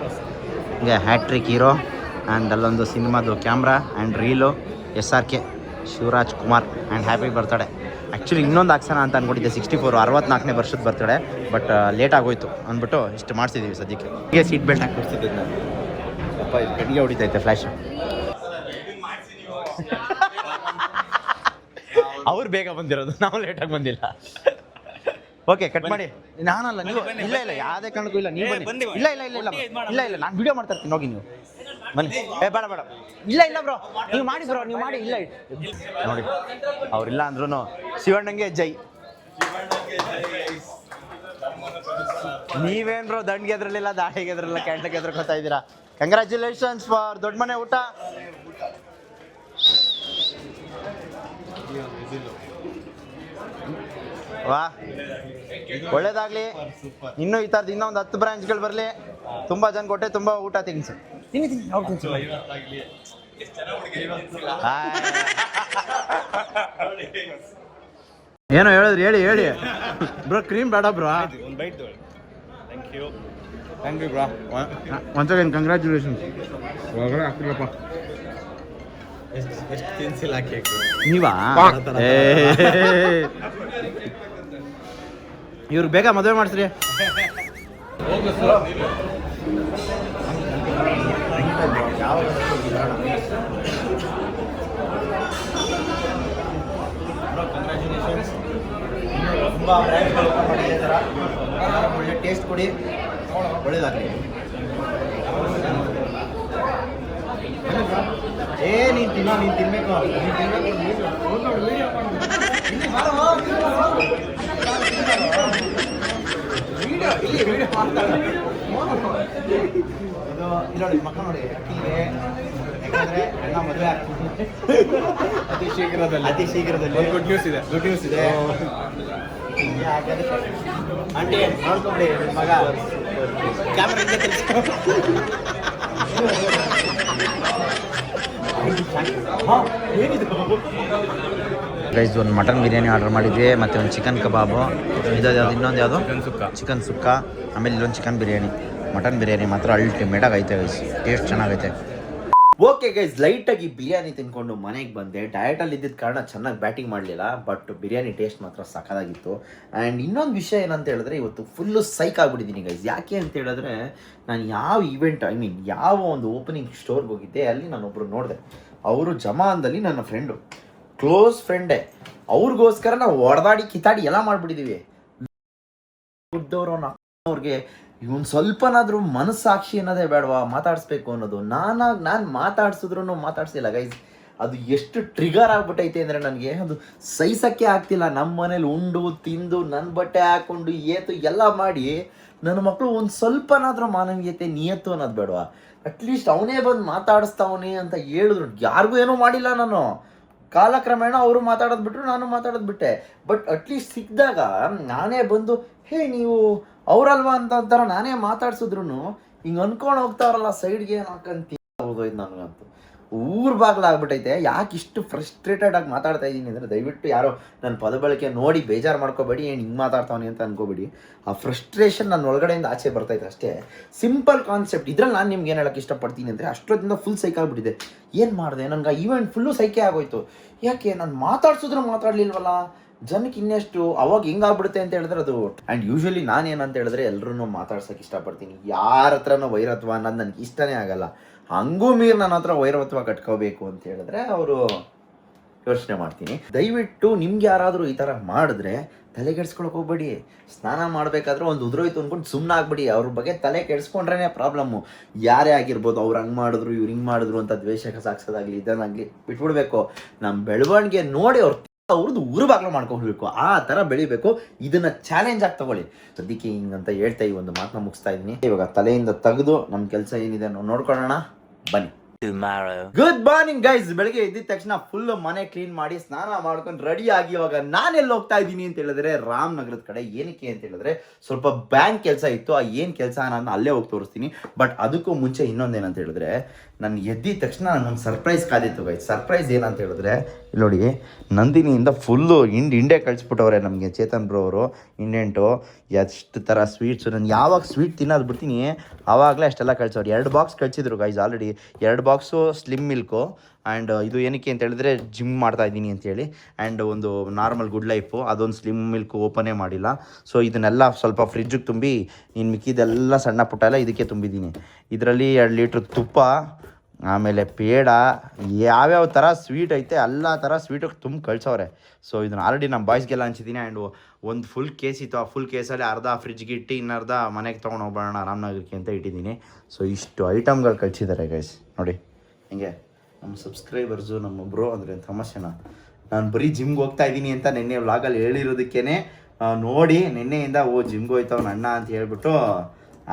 ಹೀಗೆ ಹ್ಯಾಟ್ರಿಕ್ ಹೀರೋ ಆ್ಯಂಡ್ ಅಲ್ಲೊಂದು ಸಿನಿಮಾದು camera and reel SRK Shivaraj Kumar and happy birthday. Actually ಇನ್ನೊಂದು ಹಾಕ್ಸೋಣ ಅಂತ ಅಂದ್ಕೊಂಡಿದ್ದೆ 64 64ನೇ ವರ್ಷದ ಬರ್ತಡೇ, ಬಟ್ ಲೇಟ್ ಆಗೋಯ್ತು ಅಂದ್ಬಿಟ್ಟು ಇಷ್ಟು ಮಾಡಿಸಿದ್ದೀವಿ ಸದ್ಯಕ್ಕೆ. ಹೀಗೆ ಸೀಟ್ ಬೆಲ್ಟ್ ಹಾಕಿ ಕೊಡ್ತಿದ್ದೆ ನಾನು. ಅಪ್ಪ ಇದು ಕಣ್ಣಿಗೆ ಹೊಡಿತೈತೆ ಫ್ಲ್ಯಾಶ್. ಅವ್ರು ಬೇಗ ಬಂದಿರೋದು, ನಾವು ಲೇಟಾಗಿ ಬಂದಿಲ್ಲ. ಓಕೆ ಕಟ್ ಮಾಡಿ. ನಾನಲ್ಲ ನೀವು, ಇಲ್ಲ ಇಲ್ಲ ಯಾವುದೇ ಕಾರಣಕ್ಕೂ ಇಲ್ಲ, ನೀವು ಬನ್ನಿ. ಇಲ್ಲ ಇಲ್ಲ ಇಲ್ಲ ಇಲ್ಲ ಇಲ್ಲ ಇಲ್ಲ ನಾನು ವಿಡಿಯೋ ಮಾಡ್ತಾ ಇರ್ತೀನಿ, ಹೋಗಿ ನೀವು ಬನ್ನಿ. ಬೇಡ ಬೇಡ, ಇಲ್ಲ ಇಲ್ಲ ಬ್ರೋ, ನೀವು ಮಾಡಿ ಬ್ರೋ, ನೀವು ಮಾಡಿ. ಇಲ್ಲ ನೋಡಿ, ಅವ್ರಿಲ್ಲ ಅಂದ್ರೂ ಶಿವಣ್ಣಂಗೆ ಜೈ. ನೀವೇನ್ ಬ್ರೋ ದಂಡ್ಗೆ ಎದ್ರಲಿಲ್ಲ, ದಾಳಿಗೆ ಎದ್ರಲಿಲ್ಲ, ಕ್ಯಾಂಟ್ಲಿಗೆ ಎದ್ರಕೋತಾ ಇದ್ದೀರಾ. ಕಂಗ್ರ್ಯಾಚುಲೇಷನ್ಸ್ ಫಾರ್ ದೊಡ್ಡ ಮನೆ ಊಟ. ವಾ ಒಳ್ಳೇದಾಗ್ಲಿ. ಇನ್ನೂ ಈ ಥರದ್ದು ಇನ್ನೂ ಒಂದು 10 ಬ್ರಾಂಚ್ಗಳು ಬರಲಿ. ತುಂಬ ಜನ ಕೊಟ್ಟೆ, ತುಂಬ ಊಟ ತಿನ್ಸು. ತಿನ್ನಿ ತಿನ್ನಿ, ಅವ್ರು ತಿನ್ಸು. ಏನೋ ಹೇಳಿದ್ರಿ, ಹೇಳಿ ಹೇಳಿ ಬ್ರೋ. ಕ್ರೀಮ್ ಬೇಡ bro. Thank you bro. Once again congratulations. ಒಳಗಡೆ ಹಾಕ್ತಿಲ್ಲಪ್ಪ. ನೀವಾ? ಇವ್ರಿಗೆ ಬೇಗ ಮದುವೆ ಮಾಡಿಸ್ರಿ. ತುಂಬ ಒಳ್ಳೆ ಟೇಸ್ಟ್ ಕೊಡಿ, ಒಳ್ಳೇದಾಗಲಿ. ನೀನು ತಿನ್ನೋ, ನೀನು ತಿನ್ಬೇಕು, ನೀನು ನೋಡಿ ಮಕ್ಕ ನೋಡಿ. ಯಾಕಂದ್ರೆ ಎಲ್ಲ ಮದುವೆ ಆಗ್ತದೆ ಅತಿ ಶೀಘ್ರದಲ್ಲಿ. ಗುಡ್ ನ್ಯೂಸ್ ಇದೆ. ಆಂಟಿ ನೋಡ್ಕೊಂಬಿಡಿ, ಮಗ ಕ್ಯಾಮ್ರಾ ಹಿಂದೆ ತಿರ್ಸ್ಕೊ. ಗೈಸ್ ಒಂದು ಮಟನ್ ಬಿರಿಯಾನಿ ಆರ್ಡರ್ ಮಾಡಿದ್ವಿ, ಮತ್ತು ಒಂದು ಚಿಕನ್ ಕಬಾಬು, ಇನ್ನೊಂದು ಯಾವುದು ಚಿಕನ್ ಸುಕ್ಕ, ಆಮೇಲೆ ಇಲ್ಲೊಂದು ಚಿಕನ್ ಬಿರಿಯಾನಿ. ಮಟನ್ ಬಿರಿಯಾನಿ ಮಾತ್ರ ಅಲ್ಟಿಮೇಟಾಗಿ ಐತೆ ಗೈಸ್, ಟೇಸ್ಟ್ ಚೆನ್ನಾಗೈತೆ. ಓಕೆ ಗೈಸ್, ಲೈಟಾಗಿ ಬಿರಿಯಾನಿ ತಿನ್ಕೊಂಡು ಮನೆಗೆ ಬಂದೆ. ಡಯಟಲ್ಲಿ ಇದ್ದಿದ್ದ ಕಾರಣ ಚೆನ್ನಾಗಿ ಬ್ಯಾಟಿಂಗ್ ಮಾಡಲಿಲ್ಲ, ಬಟ್ ಬಿರಿಯಾನಿ ಟೇಸ್ಟ್ ಮಾತ್ರ ಸಖತ್ತಾಗಿತ್ತು. ಆ್ಯಂಡ್ ಇನ್ನೊಂದು ವಿಷಯ ಏನಂತ ಹೇಳಿದ್ರೆ, ಇವತ್ತು ಫುಲ್ಲು ಸೈಕ್ ಆಗಿಬಿಟ್ಟಿದ್ದೀನಿ ಗೈಸ್. ಯಾಕೆ ಅಂತ ಹೇಳಿದ್ರೆ, ನಾನು ಯಾವ ಈವೆಂಟ್ ಯಾವ ಒಂದು ಓಪನಿಂಗ್ ಸ್ಟೋರ್ಗೆ ಹೋಗಿದ್ದೆ, ಅಲ್ಲಿ ನಾನೊಬ್ಬರು ನೋಡಿದೆ. ಅವರು ಜಮಾನ್ದಲ್ಲಿ ನನ್ನ ಫ್ರೆಂಡು, ಕ್ಲೋಸ್ ಫ್ರೆಂಡೇ. ಅವ್ರಿಗೋಸ್ಕರ ನಾವು ಹೊಡೆದಾಡಿ ಕಿತ್ತಾಡಿ ಎಲ್ಲ ಮಾಡಿಬಿಟ್ಟಿದ್ದೀವಿ. ಅವ್ರಿಗೆ ಇವನು ಸ್ವಲ್ಪನಾದರೂ ಮನಸ್ಸಾಕ್ಷಿ ಅನ್ನೋದೇ ಬೇಡವಾ, ಮಾತಾಡಿಸ್ಬೇಕು ಅನ್ನೋದು. ನಾನು ಮಾತಾಡ್ಸಿದ್ರು ಮಾತಾಡ್ಸಿಲ್ಲ ಗೈಸ್. ಅದು ಎಷ್ಟು ಟ್ರಿಗರ್ ಆಗ್ಬಿಟ್ಟೈತೆ ಅಂದರೆ ನನಗೆ ಅದು ಸಹಿಸೋಕ್ಕೆ ಆಗ್ತಿಲ್ಲ. ನಮ್ಮ ಮನೇಲಿ ಉಂಡು ತಿಂದು ನನ್ನ ಬಟ್ಟೆ ಹಾಕ್ಕೊಂಡು ಏತು ಎಲ್ಲ ಮಾಡಿ ನನ್ನ ಮಕ್ಕಳು ಒಂದು ಸ್ವಲ್ಪನಾದರೂ ಮಾನವೀಯತೆ ನಿಯತ್ತು ಅನ್ನೋದು ಬೇಡವಾ. ಅಟ್ಲೀಸ್ಟ್ ಅವನೇ ಬಂದು ಮಾತಾಡಿಸ್ತಾವನೆ ಅಂತ ಹೇಳಿದ್ರು. ಯಾರಿಗೂ ಏನೂ ಮಾಡಿಲ್ಲ ನಾನು. ಕಾಲಕ್ರಮೇಣ ಅವರು ಮಾತಾಡೋದು ಬಿಟ್ಟರು, ನಾನು ಮಾತಾಡೋದು ಬಿಟ್ಟೆ. ಬಟ್ ಅಟ್ಲೀಸ್ಟ್ ಸಿಕ್ಕಿದಾಗ ನಾನೇ ಬಂದು ಹೇ ನೀವು ಅವರಲ್ವಾ ಅಂತ ಅಂತಾರ ನಾನೇ ಮಾತಾಡ್ಸಿದ್ರು ಹಿಂಗೆ ಅನ್ಕೊಂಡು ಹೋಗ್ತಾವ್ರಲ್ಲ ಸೈಡ್ಗೆ ಹಾಕಂತ ಹೋಗೋಯ್ತು ನನಗಂತೂ. ಊರು ಬಾಗ್ಲಾಗ್ಬಿಟ್ಟೈತೆ. ಯಾಕೆ ಇಷ್ಟು ಫ್ರಸ್ಟ್ರೇಟೆಡ್ ಆಗಿ ಮಾತಾಡ್ತಾ ಇದ್ದೀನಿ ಅಂದರೆ, ದಯವಿಟ್ಟು ಯಾರೋ ನನ್ನ ಪದ ಬಳಕೆ ನೋಡಿ ಬೇಜಾರು ಮಾಡ್ಕೋಬೇಡಿ, ಏನು ಹಿಂಗೆ ಮಾತಾಡ್ತಾವನಿ ಅಂತ ಅನ್ಕೋಬೇಡಿ. ಆ ಫ್ರಸ್ಟ್ರೇಷನ್ ನನ್ನ ಒಳಗಡೆಯಿಂದ ಆಚೆ ಬರ್ತೈತೆ ಅಷ್ಟೇ. Simple concept. ಇದ್ರಲ್ಲಿ ನಾನು ನಿಮ್ಗೆ ಏನು ಹೇಳೋಕ್ಕೆ ಇಷ್ಟಪಡ್ತೀನಿ ಅಂದರೆ, ಅಷ್ಟೊತ್ತಿಂದ ಫುಲ್ ಸೈಕ್ ಆಗಿಬಿಟ್ಟಿದೆ. ಏನು ಮಾಡಿದೆ, ನನಗೆ ಆ ಈವೆಂಟ್ ಫುಲ್ಲು ಸೈಕೆ ಆಗೋಯ್ತು. ಯಾಕೆ ನಾನು ಮಾತಾಡ್ಸಿದ್ರು ಮಾತಾಡಲಿಲ್ವಲ್ಲ, ಜನಕ್ಕೆ ಇನ್ನೆಷ್ಟು ಅವಾಗ ಹೆಂಗಾಗ್ಬಿಡುತ್ತೆ ಅಂತ ಹೇಳಿದ್ರೆ ಅದು. ಆ್ಯಂಡ್ ಯೂಶ್ವಲಿ ನಾನೇನಂತ ಹೇಳಿದ್ರೆ ಎಲ್ಲರೂ ಮಾತಾಡ್ಸೋಕೆ ಇಷ್ಟಪಡ್ತೀನಿ. ಯಾರ ಹತ್ರನೋ ವೈರತ್ವ ಅನ್ನೋದು ನನಗೆ ಇಷ್ಟನೇ ಆಗಲ್ಲ. ಹಂಗೂ ಮೀರಿ ನನ್ನ ಹತ್ರ ವೈರತ್ವ ಕಟ್ಕೋಬೇಕು ಅಂತ ಹೇಳಿದ್ರೆ ಅವರು ಯೋಚನೆ ಮಾಡ್ತೀನಿ. ದಯವಿಟ್ಟು ನಿಮ್ಗೆ ಯಾರಾದರೂ ಈ ಥರ ಮಾಡಿದ್ರೆ ತಲೆ ಕೆಡಿಸ್ಕೊಳಕ್ಕೆ ಹೋಗ್ಬೇಡಿ. ಸ್ನಾನ ಮಾಡಬೇಕಾದ್ರೆ ಒಂದು ಉದುರೋಯ್ತು ಅಂದ್ಕೊಂಡು ಸುಮ್ಮನೆ ಆಗ್ಬಿಡಿ. ಅವ್ರ ಬಗ್ಗೆ ತಲೆ ಕೆಡಿಸ್ಕೊಂಡ್ರೇ ಪ್ರಾಬ್ಲಮ್ಮು. ಯಾರೇ ಆಗಿರ್ಬೋದು, ಅವ್ರು ಹಂಗೆ ಮಾಡಿದ್ರು ಇವ್ರು ಹಿಂಗೆ ಮಾಡಿದ್ರು ಅಂತ ದ್ವೇಷಕ್ಕೆ ಸಾಕ್ಸೋದಾಗಲಿ ಇದನ್ನಾಗಲಿ ಬಿಟ್ಬಿಡ್ಬೇಕು. ನಮ್ಮ ಬೆಳವಣಿಗೆ ನೋಡಿ ಅವ್ರದ್ದು ಊರು ಬಾಗ್ಲು ಮಾಡ್ಕೊಳ್ಬೇಕು, ಆ ಥರ ಬೆಳಿಬೇಕು. ಇದನ್ನ ಚಾಲೆಂಜ್ ಆಗಿ ತಗೊಳ್ಳಿ. ಸದ್ಯಕ್ಕೆ ಹಿಂಗಂತ ಹೇಳ್ತಾ ಈ ಒಂದು ಮಾತನ್ನ ಮುಗಿಸ್ತಾ ಇದ್ದೀನಿ. ಇವಾಗ ತಲೆಯಿಂದ ತೆಗೆದು ನಮ್ಮ ಕೆಲಸ ಏನಿದೆ ನೋಡ್ಕೊಳ್ಳೋಣ ಬನ್ನಿ. Good morning guys. ಬೆಳಗ್ಗೆ ಎದ್ದಿದ ತಕ್ಷಣ ಫುಲ್ ಮನೆ ಕ್ಲೀನ್ ಮಾಡಿ ಸ್ನಾನ ಮಾಡ್ಕೊಂಡು ರೆಡಿ ಆಗಿ ಇವಾಗ ನಾನೆಲ್ಲಿ ಹೋಗ್ತಾ ಇದ್ದೀನಿ ಅಂತ ಹೇಳಿದ್ರೆ ರಾಮನಗರದ ಕಡೆ. ಏನಕ್ಕೆ ಅಂತ ಹೇಳಿದ್ರೆ ಸ್ವಲ್ಪ ಬ್ಯಾಂಕ್ ಕೆಲಸ ಇತ್ತು. ಆ ಏನು ಕೆಲಸ ನಾನು ಅಲ್ಲೇ ಹೋಗಿ ತೋರಿಸ್ತೀನಿ. ಬಟ್ ಅದಕ್ಕೂ ಮುಂಚೆ ಇನ್ನೊಂದೇನಂತ ಹೇಳಿದ್ರೆ, ನಾನು ಎದ್ದಿದ ತಕ್ಷಣ ನನಗೊಂದು ಸರ್ಪ್ರೈಸ್ ಕಾದಿತ್ತು ಗೈಸ್. ಸರ್ಪ್ರೈಸ್ ಏನಂತ ಹೇಳಿದ್ರೆ, ಇಲ್ಲಿ ನೋಡಿ, ನಂದಿನಿಯಿಂದ ಫುಲ್ಲು ಇಂಡೆ ಕಳಿಸ್ಬಿಟ್ಟವ್ರೆ ನಮಗೆ ಚೇತನ್ ಬ್ರೋ ಅವರು. ಇಂಡೆಂಟು ಎಷ್ಟು ಥರ ಸ್ವೀಟ್ಸು, ನಾನು ಯಾವಾಗ ಸ್ವೀಟ್ ತಿನ್ನೋದು ಬಿಡ್ತೀನಿ ಆವಾಗಲೇ ಅಷ್ಟೆಲ್ಲ ಕಳಿಸೋರು. 2 ಬಾಕ್ಸ್ ಕಳಿಸಿದ್ರು guys already. 2 box slim milk and ಇದು ಏನಕ್ಕೆ ಅಂತ ಹೇಳಿದ್ರೆ ಜಿಮ್ ಮಾಡ್ತಾಯಿದ್ದೀನಿ ಅಂತೇಳಿ, ಆ್ಯಂಡ್ ಒಂದು ನಾರ್ಮಲ್ ಗುಡ್ ಲೈಫು, ಅದೊಂದು ಸ್ಲಿಮ್ ಮಿಲ್ಕ್ ಓಪನೇ ಮಾಡಿಲ್ಲ. ಸೊ ಇದನ್ನೆಲ್ಲ ಸ್ವಲ್ಪ ಫ್ರಿಜ್ಜಿಗೆ ತುಂಬಿ ಇನ್ನು ಮಿಕ್ಕಿದೆಲ್ಲ ಸಣ್ಣ ಪುಟ್ಟ ಎಲ್ಲ ಇದಕ್ಕೆ ತುಂಬಿದ್ದೀನಿ. ಇದರಲ್ಲಿ 2 ಲೀಟ್ರ್ ತುಪ್ಪ, ಆಮೇಲೆ ಪೇಡ, ಯಾವ್ಯಾವ ಥರ ಸ್ವೀಟ್ ಐತೆ ಎಲ್ಲ ಥರ ಸ್ವೀಟಿಗೆ ತುಂಬ ಕಳ್ಸವ್ರೆ. ಸೊ ಇದನ್ನು ಆಲ್ರೆಡಿ ನಮ್ಮ ಬಾಯ್ಸ್ಗೆಲ್ಲ ಹಂಚಿದ್ದೀನಿ. ಆ್ಯಂಡ್ ಒಂದು ಫುಲ್ ಕೇಸ್ ಇತ್ತು, ಆ ಫುಲ್ ಕೇಸಲ್ಲಿ ಅರ್ಧ ಫ್ರಿಜ್ಗೆ ಇಟ್ಟು ಇನ್ನರ್ಧ ಮನೆಗೆ ತೊಗೊಂಡು ಹೋಗ್ಬೋಣ ರಾಮನಗರಕ್ಕೆ ಅಂತ ಇಟ್ಟಿದ್ದೀನಿ. ಸೊ ಇಷ್ಟು ಐಟಮ್ಗಳು ಕಳಿಸಿದ್ದಾರೆ ಗೈಸ್ ನೋಡಿ. ಹಿಂಗೆ ನಮ್ಮ ಸಬ್ಸ್ಕ್ರೈಬರ್ಸು ನಮ್ಮ ಬ್ರೋ ಅಂದರೆ ತಮಾಷೆನ, ನಾನು ಬರೀ ಜಿಮ್ಗೆ ಹೋಗ್ತಾ ಇದ್ದೀನಿ ಅಂತ ನಿನ್ನೆ ವ್ಲಾಗಲ್ಲಿ ಹೇಳಿರೋದಕ್ಕೇ ನೋಡಿ ನಿನ್ನೆಯಿಂದ ಜಿಮ್ಗೆ ಹೋಯ್ತವ್ನು ಅಣ್ಣ ಅಂತ ಹೇಳ್ಬಿಟ್ಟು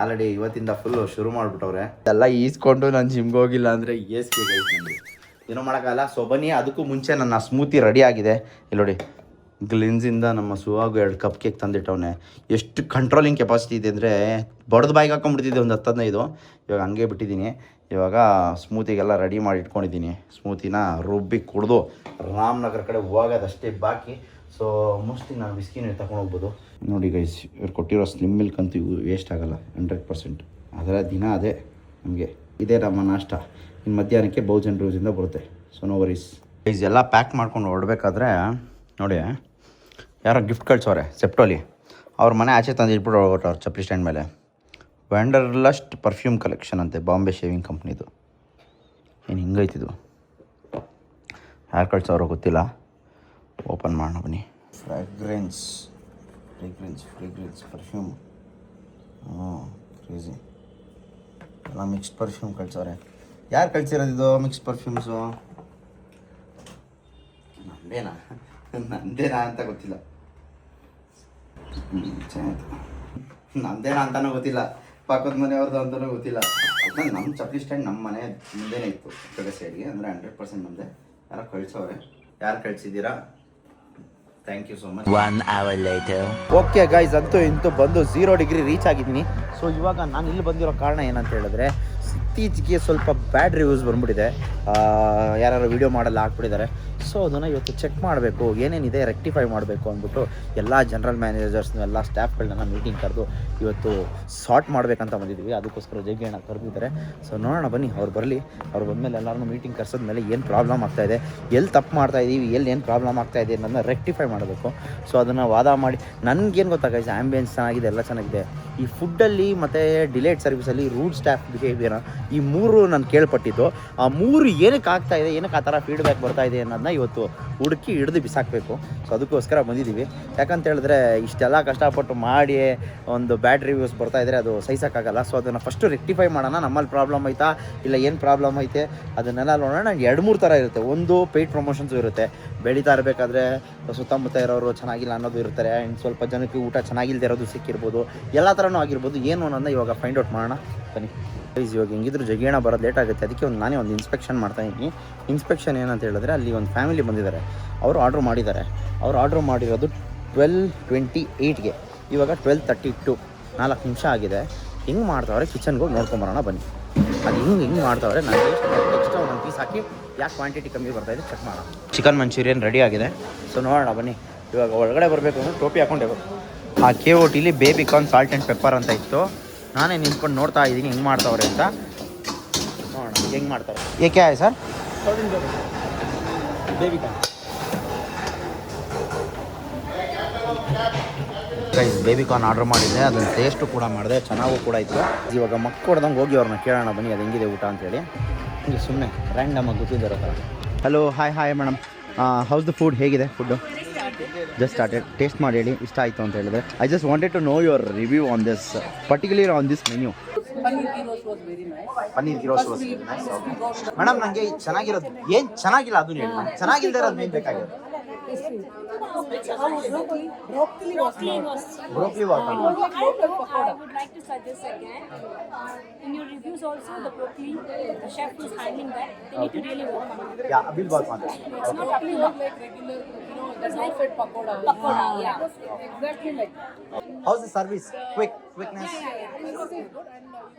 ಆಲ್ರೆಡಿ ಇವತ್ತಿಂದ ಫುಲ್ಲು ಶುರು ಮಾಡಿಬಿಟ್ಟವ್ರೆ. ಎಲ್ಲ ಈಸ್ಕೊಂಡು ನಾನು ಜಿಮ್ಗೆ ಹೋಗಿಲ್ಲ ಅಂದರೆ ಏಸ್ಗೆ ಗೈಸ್ ನನಗೆ ಏನೋ ಮಾಡೋಕ್ಕಲ್ಲ. ಸೊ ಬನ್ನಿ, ಅದಕ್ಕೂ ಮುಂಚೆ ನನ್ನ ಸ್ಮೂತಿ ರೆಡಿ ಆಗಿದೆ. ಇಲ್ಲಿ ನೋಡಿ, ಗ್ಲಿನ್ಸಿಂದ ನಮ್ಮ ಸುವಾಗು 2 ಕಪ್ ಕೇಕ್ ತಂದಿಟ್ಟವನೆ. ಎಷ್ಟು ಕಂಟ್ರೋಲಿಂಗ್ ಕೆಪಾಸಿಟಿ ಇದೆ ಅಂದರೆ ಬಡ್ದು ಬಾಯಿಗೆ ಹಾಕೊಂಡ್ಬಿಡ್ತಿದ್ದೆ ಒಂದು 10-15. ಇವಾಗ ಹಂಗೆ ಬಿಟ್ಟಿದ್ದೀನಿ. ಇವಾಗ ಸ್ಮೂತಿಗೆಲ್ಲ ರೆಡಿ ಮಾಡಿ ಇಟ್ಕೊಂಡಿದ್ದೀನಿ. ಸ್ಮೂತಿನ ರುಬ್ಬಿ ಕುಡಿದು ರಾಮನಗರ ಕಡೆ ಹೋಗೋದಷ್ಟೇ ಬಾಕಿ. ಸೊ ಮೋಸ್ಟ್ಲಿ ನಾನು ಬಿಸ್ಕಿನ ತಗೊಂಡು ಹೋಗ್ಬೋದು. ನೋಡಿ ಗೈಸ್, ಇವ್ರು ಕೊಟ್ಟಿರೋ ಸ್ಲಿಮ್ ಮಿಲ್ಕ್ ಅಂತೂ ವೇಸ್ಟ್ ಆಗೋಲ್ಲ 100%. ಅದರ ದಿನ ಅದೇ ನಮಗೆ, ಇದೇ ನಮ್ಮ ನಾಷ್ಟ. ಇನ್ನು ಮಧ್ಯಾಹ್ನಕ್ಕೆ ಬಹುಜನ್ ರೋಸಿಂದ ಬರುತ್ತೆ. So no worries guys. ಎಲ್ಲ ಪ್ಯಾಕ್ ಮಾಡ್ಕೊಂಡು ಹೊರಡ್ಬೇಕಾದ್ರೆ ನೋಡಿ ಯಾರೋ ಗಿಫ್ಟ್ ಕಳ್ಸೋರೆ ಸೆಪ್ಟೋಲಿ. ಅವ್ರ ಮನೆ ಆಚೆ ತಂದು ಇಟ್ಬಿಟ್ಟು ಹೋಗ್ಬಿಟ್ಟವ್ರು ಚಪ್ಪಲಿ ಸ್ಟ್ಯಾಂಡ್ ಮೇಲೆ. ವಂಡರ್ಲಸ್ಟ್ ಪರ್ಫ್ಯೂಮ್ ಕಲೆಕ್ಷನ್ ಅಂತೆ, ಬಾಂಬೆ ಶೇವಿಂಗ್ ಕಂಪ್ನಿದು. ಏನು ಹಿಂಗೈತಿದು, ಯಾರು ಕಳ್ಸೋರೋ ಗೊತ್ತಿಲ್ಲ. ಓಪನ್ ಮಾಡೋಣ ಬನ್ನಿ. Fragrance perfume. ಕ್ರೇಜಿ ಎಲ್ಲ ಮಿಕ್ಸ್ಡ್ ಪರ್ಫ್ಯೂಮ್ ಕಳ್ಸೋರೆ. ಯಾರು ಕಳ್ಸಿರೋದಿದು ಮಿಕ್ಸ್ಡ್ ಪರ್ಫ್ಯೂಮ್ಸು? ನಂದೇನಾ ಅಂತ ಗೊತ್ತಿಲ್ಲ. ನಂದೇನಾ ಅಂತಲೂ ಗೊತ್ತಿಲ್ಲ, ಪಕ್ಕದ ಮನೆಯವ್ರದ್ದು ಅಂತಲೂ ಗೊತ್ತಿಲ್ಲ. ನಮ್ಮ ಚಪ್ಪಲಿ ಸ್ಟ್ಯಾಂಡ್ ನಮ್ಮ ಮನೆ ಮುಂದೆನೇ ಇತ್ತು, ಕಡೆ ಸೈಡ್ಗೆ, ಅಂದರೆ 100% ನಮ್ಮದೇ. ಯಾರೋ ಕಳ್ಸೋರೆ. ಯಾರು ಕಳಿಸಿದ್ದೀರಾ? Thank you so much. 1 hour later. Okay guys, ಅಂತೂ ಇಂತೂ ಬಂದು 0 ಡಿಗ್ರಿ ರೀಚ್ ಆಗಿದ್ದೀನಿ. ಸೊ ಇವಾಗ ನಾನು ಇಲ್ಲಿ ಬಂದಿರೋ ಕಾರಣ ಏನಂತ ಹೇಳಿದ್ರೆ, ಇತ್ತೀಚೆಗೆ ಸ್ವಲ್ಪ ಬ್ಯಾಡ್ ರಿವ್ಯೂಸ್ ಬಂದ್ಬಿಟ್ಟಿದೆ. ಯಾರು ವೀಡಿಯೋ ಮಾಡಲ್ಲ ಹಾಕ್ಬಿಟ್ಟಿದ್ದಾರೆ. ಸೊ ಅದನ್ನು ಇವತ್ತು ಚೆಕ್ ಮಾಡಬೇಕು, ಏನೇನಿದೆ ರೆಕ್ಟಿಫೈ ಮಾಡಬೇಕು ಅಂದ್ಬಿಟ್ಟು ಎಲ್ಲ ಜನರಲ್ ಮ್ಯಾನೇಜರ್ಸ್ನು ಎಲ್ಲ ಸ್ಟಾಫ್ಗಳನ್ನ ಮೀಟಿಂಗ್ ಕರೆದು ಇವತ್ತು ಸಾರ್ಟ್ ಮಾಡಬೇಕಂತ ಬಂದಿದ್ದೀವಿ. ಅದಕ್ಕೋಸ್ಕರ ಜಗ್ಗೇಣ ಕರೆದಿದ್ದಾರೆ. ಸೊ ನೋಡೋಣ ಬನ್ನಿ, ಅವ್ರು ಬರಲಿ. ಅವ್ರು ಬಂದಮೇಲೆ ಎಲ್ಲರೂ ಮೀಟಿಂಗ್ ಕರೆಸಿದ್ಮೇಲೆ ಏನು ಪ್ರಾಬ್ಲಮ್ ಆಗ್ತಾಯಿದೆ, ಎಲ್ಲಿ ತಪ್ಪು ಮಾಡ್ತಾಯಿದ್ದೀವಿ, ಎಲ್ಲಿ ಏನು ಪ್ರಾಬ್ಲಮ್ ಆಗ್ತಾಯಿದೆ ಅನ್ನೋದನ್ನ ರೆಕ್ಟಿಫೈ ಮಾಡಬೇಕು. ಸೊ ಅದನ್ನು ವಾದ ಮಾಡಿ, ನನಗೇನು ಗೊತ್ತಾಗೈತೆ, ಆ್ಯಂಬಿಯನ್ಸ್ ಚೆನ್ನಾಗಿದೆ, ಎಲ್ಲ ಚೆನ್ನಾಗಿದೆ. ಈ ಫುಡ್ಡಲ್ಲಿ ಮತ್ತು ಡಿಲೇಟ್ ಸರ್ವಿಸಲ್ಲಿ ರೂಡ್ ಸ್ಟಾಫ್ ಬಿಹೇವಿಯರ್, ಈ 3 ನಾನು ಕೇಳ್ಪಟ್ಟಿದ್ದು. ಆ 3 ಏನಕ್ಕೆ ಆಗ್ತಾಯಿದೆ, ಏನಕ್ಕೆ ಆ ಥರ ಫೀಡ್ಬ್ಯಾಕ್ ಬರ್ತಾಯಿದೆ ಅನ್ನೋದನ್ನ ಇವತ್ತು ಹುಡುಕಿ ಹಿಡಿದು ಬಿಸಾಕಬೇಕು. ಸೊ ಅದಕ್ಕೋಸ್ಕರ ಬಂದಿದ್ದೀವಿ. ಯಾಕಂತ ಹೇಳಿದ್ರೆ ಇಷ್ಟೆಲ್ಲ ಕಷ್ಟಪಟ್ಟು ಮಾಡಿ ಒಂದು ಬ್ಯಾಡ್ ರಿವ್ಯೂಸ್ ಬರ್ತಾಯಿದ್ರೆ ಅದು ಸಹಿಸೋಕ್ಕಾಗಲ್ಲ. ಸೊ ಅದನ್ನು ಫಸ್ಟು ರೆಕ್ಟಿಫೈ ಮಾಡೋಣ. ನಮ್ಮಲ್ಲಿ ಪ್ರಾಬ್ಲಮ್ ಐತಾ ಇಲ್ಲ ಏನು ಪ್ರಾಬ್ಲಮ್ ಐತೆ ಅದನ್ನೆಲ್ಲ ನೋಡೋಣ. 2-3 ಥರ ಇರುತ್ತೆ. ಒಂದು ಪೇಯ್ಡ್ ಪ್ರಮೋಷನ್ಸು ಇರುತ್ತೆ, ಬೆಳೀತಾ ಇರಬೇಕಾದ್ರೆ ಸುತ್ತಮುತ್ತ ಇರೋರು ಚೆನ್ನಾಗಿಲ್ಲ ಅನ್ನೋದು ಇರ್ತಾರೆ, ಆ್ಯಂಡ್ ಸ್ವಲ್ಪ ಜನಕ್ಕೆ ಊಟ ಚೆನ್ನಾಗಿಲ್ಲದೆ ಇರೋದು ಸಿಕ್ಕಿರ್ಬೋದು, ಎಲ್ಲ ಥರನೂ ಆಗಿರ್ಬೋದು. ಏನು ಅನ್ನೋದನ್ನ ಇವಾಗ ಫೈಂಡ್ ಔಟ್ ಮಾಡೋಣ ಬನ್ನಿ. ಇವಾಗ ಹೆಂಗಿದ್ರು ಜಗೇಣ ಬರೋದು ಲೇಟ್ ಆಗುತ್ತೆ, ಅದಕ್ಕೆ ನಾನೇ ಒಂದು ಇನ್ಸ್ಪೆಕ್ಷನ್ ಮಾಡ್ತಾಯಿದ್ದೀನಿ. ಇನ್ಸ್ಪೆಕ್ಷನ್ ಏನಂತ ಹೇಳಿದ್ರೆ, ಅಲ್ಲಿ ಒಂದು ಫ್ಯಾಮಿಲಿ ಬಂದಿದ್ದಾರೆ, ಅವರು ಆರ್ಡ್ರ್ ಮಾಡಿದ್ದಾರೆ. ಅವ್ರು ಆರ್ಡ್ರ್ ಮಾಡಿರೋದು 12:28ಗೆ, ಇವಾಗ 12:32, 4 ನಿಮಿಷ ಆಗಿದೆ. ಹೆಂಗೆ ಮಾಡ್ತಾವ್ರೆ ಕಿಚನ್ಗೆ ಹೋಗಿ ನೋಡ್ಕೊಂಬರೋಣ ಬನ್ನಿ. ಅದು ಹಿಂಗೆ ಮಾಡ್ತಾವ್ರೆ. ನಾನು ಎಕ್ಸ್ಟ್ರಾ ಒಂದು ಪೀಸ್ ಹಾಕಿ ಯಾಕೆ ಕ್ವಾಂಟಿಟಿ ಕಮ್ಮಿ ಬರ್ತಾಯಿದೆ ಚೆಕ್ ಮಾಡೋಣ. ಚಿಕನ್ ಮಂಚೂರಿಯನ್ ರೆಡಿ ಆಗಿದೆ. ಸೊ ನೋಡೋಣ ಬನ್ನಿ. ಇವಾಗ ಒಳಗಡೆ ಬರಬೇಕು ಅಂದರೆ ಟೋಪಿ ಹಾಕೊಂಡೆ. ಆ KOTಲಿ baby corn salt and pepper ಅಂತ ಇತ್ತು. ನಾನೇ ನಿಂತ್ಕೊಂಡು ನೋಡ್ತಾ ಇದ್ದೀನಿ ಹೆಂಗೆ ಮಾಡ್ತಾವ್ರೆ ಅಂತ. ನೋಡೋಣ ಹೆಂಗೆ ಮಾಡ್ತಾರೆ. ಏಕೆ ಆಯ್ sir? Baby corn guys, baby corn order ಮಾಡಿದ್ದೆ. ಅದನ್ನು ಟೇಸ್ಟು ಕೂಡ ಮಾಡಿದೆ, ಚೆನ್ನಾಗೂ ಕೂಡ ಇತ್ತು. ಇವಾಗ ಮಕ್ಕ ಹೊಡೆದಂಗೆ ಹೋಗಿ ಅವ್ರನ್ನ ಕೇಳೋಣ ಬನ್ನಿ, ಅದು ಹೆಂಗಿದೆ ಊಟ ಅಂತೇಳಿ. ಹಿಂಗೆ ಸುಮ್ಮನೆ ರ್ಯಾಂಡಮಾಗಿ ಗೊತ್ತಿದ್ದಾರೋ ಥರ. Hello, hi madam, how's the food, ಹೇಗಿದೆ ಫುಡ್ಡು? Just started. ಟೇಸ್ಟ್ ಮಾಡಿ ಹೇಳಿ ಇಷ್ಟ ಆಯಿತು ಅಂತ ಹೇಳಿದ್ರೆ. I just wanted to know your review on this, particular on this menu. Paneer gyros was very nice. Madam, ನನಗೆ ಚೆನ್ನಾಗಿರೋದು ಏನು ಚೆನ್ನಾಗಿಲ್ಲ ಅದನ್ನು ಹೇಳಿ. ಚೆನ್ನಾಗಿಲ್ಲದೆ ಇರೋದು ಏನು ಬೇಕಾಗಿರೋದು? Broccoli was. I would like to suggest again. In your reviews also, the broccoli, the chef who's handling that, they need to really work on it. Yeah, I will work on that. It's not up to work like regular, it's like pakoda. Pakoda, yeah. Exactly like that. How's the service? Quickness? Yeah.